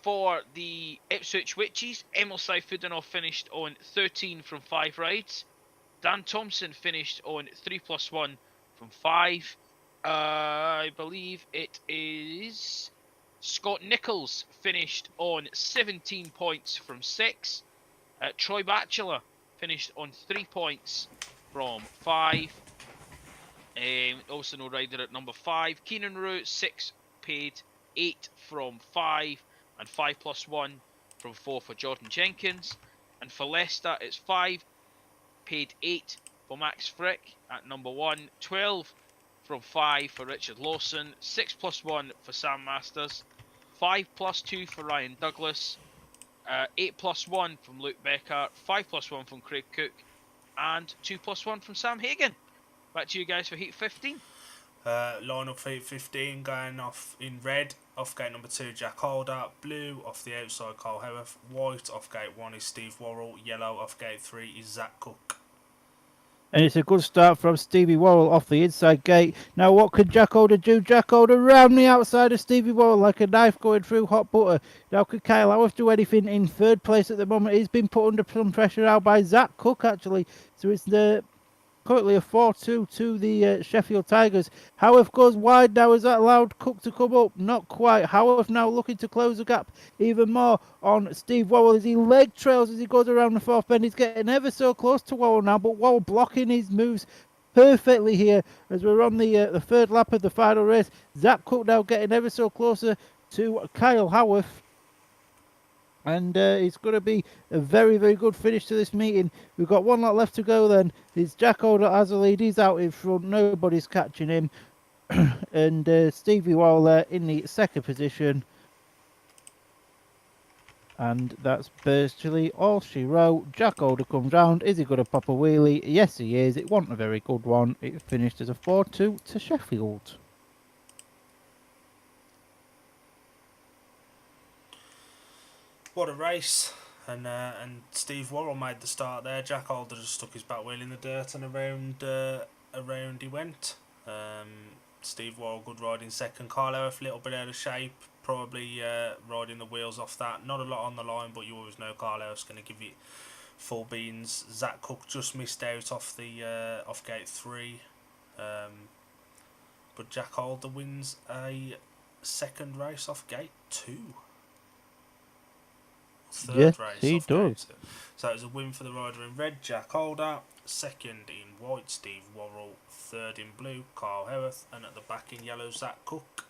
for the Ipswich Witches, Emil Saifudanov finished on 13 from 5 rides. Dan Thompson finished on 3+1 from 5. I believe it is Scott Nichols finished on 17 points from 6. Troy Batchelor finished on 3 points from 5. Also no rider at number 5. Keenan Rowe 6 paid 8 from 5, and 5+1 from 4 for Jordan Jenkins. And for Leicester, it's 5 paid 8 for Max Frick at number 1, 12 from 5 for Richard Lawson, 6+1 for Sam Masters, 5+2 for Ryan Douglas, 8+1 from Luke Becker, 5+1 from Craig Cook, and 2+1 from Sam Hagan. Back to you guys for Heat 15. Line up for Heat 15, going off in red, off gate number 2 Jack Holder, blue off the outside Carl Howarth, white off gate 1 is Steve Worrell, yellow off gate 3 is Zach Cook. And it's a good start from Stevie Worrell off the inside gate. Now what could Jack Holder do? Jack Holder round the outside of Stevie Worrell like a knife going through hot butter. Now could Kyle Howarth do anything in third place at the moment? He's been put under some pressure now by Zach Cook actually. So it's currently a 4-2 to the Sheffield Tigers. Howarth goes wide now. Has that allowed Cook to come up? Not quite. Howarth now looking to close the gap even more on Steve Worrell as he leg trails as he goes around the fourth bend. He's getting ever so close to Worrell now, but Worrell blocking his moves perfectly here as we're on the third lap of the final race. Zach Cook now getting ever so closer to Kyle Howarth. And it's going to be a very, very good finish to this meeting. We've got one lot left to go then. It's Jack Holder as a lead. He's out in front. Nobody's catching him. And Stevie Worrell there in the second position. And that's virtually all she wrote. Jack Holder comes round. Is he going to pop a wheelie? Yes, he is. It wasn't a very good one. It finished as a 4-2 to Sheffield. What a race! And Steve Worrell made the start there. Jack Holder just stuck his back wheel in the dirt and around he went. Steve Worrell good riding second. Carl Howarth a little bit out of shape, probably riding the wheels off that. Not a lot on the line, but you always know Carl Howarth's going to give you full beans. Zach Cook just missed out off the off gate 3, but Jack Holder wins a second race off gate 2. Third race he off does. gate 2. So it was a win for the rider in red, Jack Holder. Second in white, Steve Worrell. Third in blue, Carl Howarth. And at the back in yellow, Zach Cook.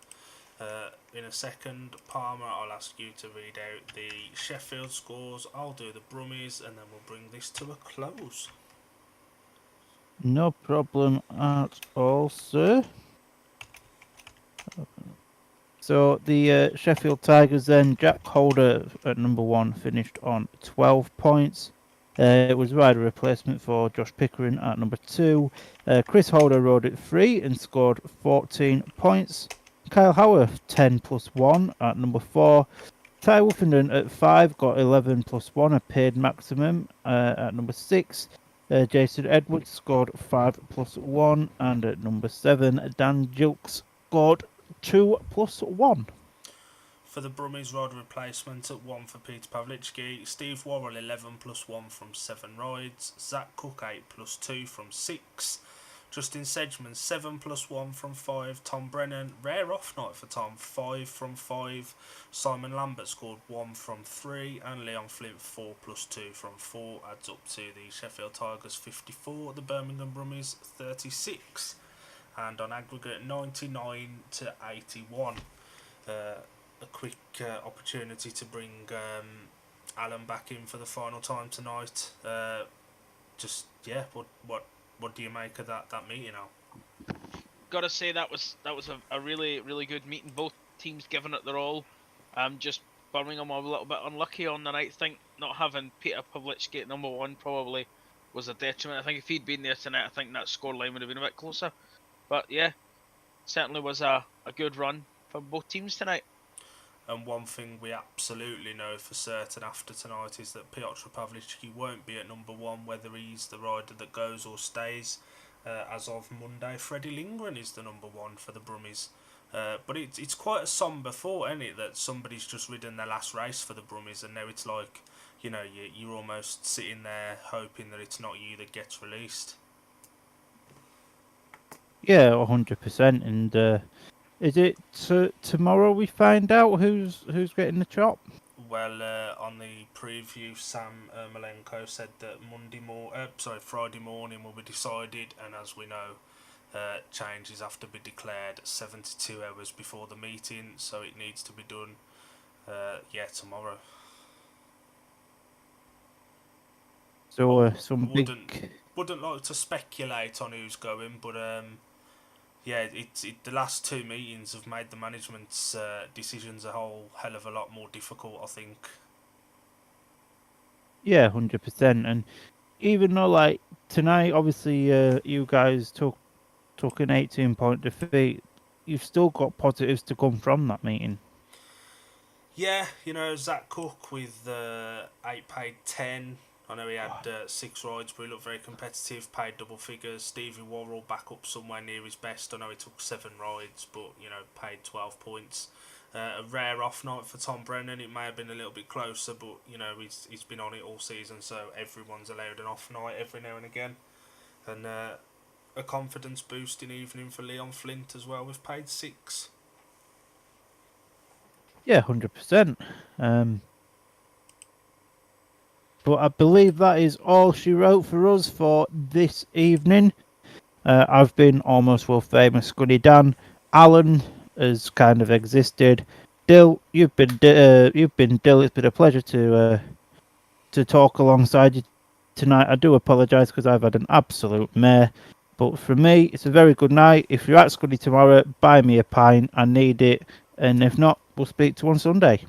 In a second, Palmer, I'll ask you to read out the Sheffield scores. I'll do the Brummies, and then we'll bring this to a close. No problem at all, sir. So the Sheffield Tigers then, Jack Holder at number 1 finished on 12 points. It was rider replacement for Josh Pickering at number 2. Chris Holder rode at 3 and scored 14 points. Kyle Howarth 10+1 at number 4. Ty Wolfenden at 5 got 11 plus 1, a paid maximum. At number 6, Jason Edwards scored 5 plus 1. And at number 7, Dan Jilks scored 2 plus 1. For the Brummies, ride replacement at 1 for Peter Pavlichki. Steve Worrell 11 plus 1 from 7 rides. Zach Cook 8 plus 2 from 6. Justin Sedgman 7 plus 1 from 5. Tom Brennan, rare off night for Tom, 5 from 5. Simon Lambert scored 1 from 3. And Leon Flint 4 plus 2 from 4. Adds up to the Sheffield Tigers 54, the Birmingham Brummies 36. And on aggregate 99 to 81. A quick opportunity to bring Alan back in for the final time tonight. What do you make of that meeting now? Gotta say that was a really good meeting. Both teams giving it their all. Just Birmingham were a little bit unlucky on the night. I think not having Peter Pavlichki at number 1 probably was a detriment. I think if he'd been there tonight, I think that scoreline would have been a bit closer. But yeah, certainly was a good run for both teams tonight. And one thing we absolutely know for certain after tonight is that Piotr Pavlichki won't be at number 1, whether he's the rider that goes or stays. As of Monday, Freddie Lindgren is the number 1 for the Brummies. But it's quite a sombre thought, isn't it, that somebody's just ridden their last race for the Brummies, and now it's like, you're almost sitting there hoping that it's not you that gets released. Yeah, 100%. And is it tomorrow we find out who's getting the chop? Well, on the preview, Sam Malenko said that Friday morning will be decided, and as we know, changes have to be declared 72 hours before the meeting, so it needs to be done, tomorrow. So Wouldn't like to speculate on who's going, but the last 2 meetings have made the management's decisions a whole hell of a lot more difficult, I think. Yeah, 100%. And even though, like, tonight, obviously, you guys took an 18-point defeat, you've still got positives to come from that meeting. Yeah, Zach Cook with 8 paid 10. I know he had 6 rides, but he looked very competitive, paid double figures. Stevie Worrell back up somewhere near his best. I know he took 7 rides, but, paid 12 points. A rare off night for Tom Brennan. It may have been a little bit closer, but, he's been on it all season, so everyone's allowed an off night every now and again. And a confidence boosting evening for Leon Flint as well, with paid 6. Yeah, 100%. But I believe that is all she wrote for us for this evening. I've been almost world famous Scuddy Dan. Alan has kind of existed. Dill, you've been Dill. It's been a pleasure to talk alongside you tonight. I do apologise because I've had an absolute mare. But for me, it's a very good night. If you're at Scuddy tomorrow, buy me a pint. I need it. And if not, we'll speak to you on Sunday.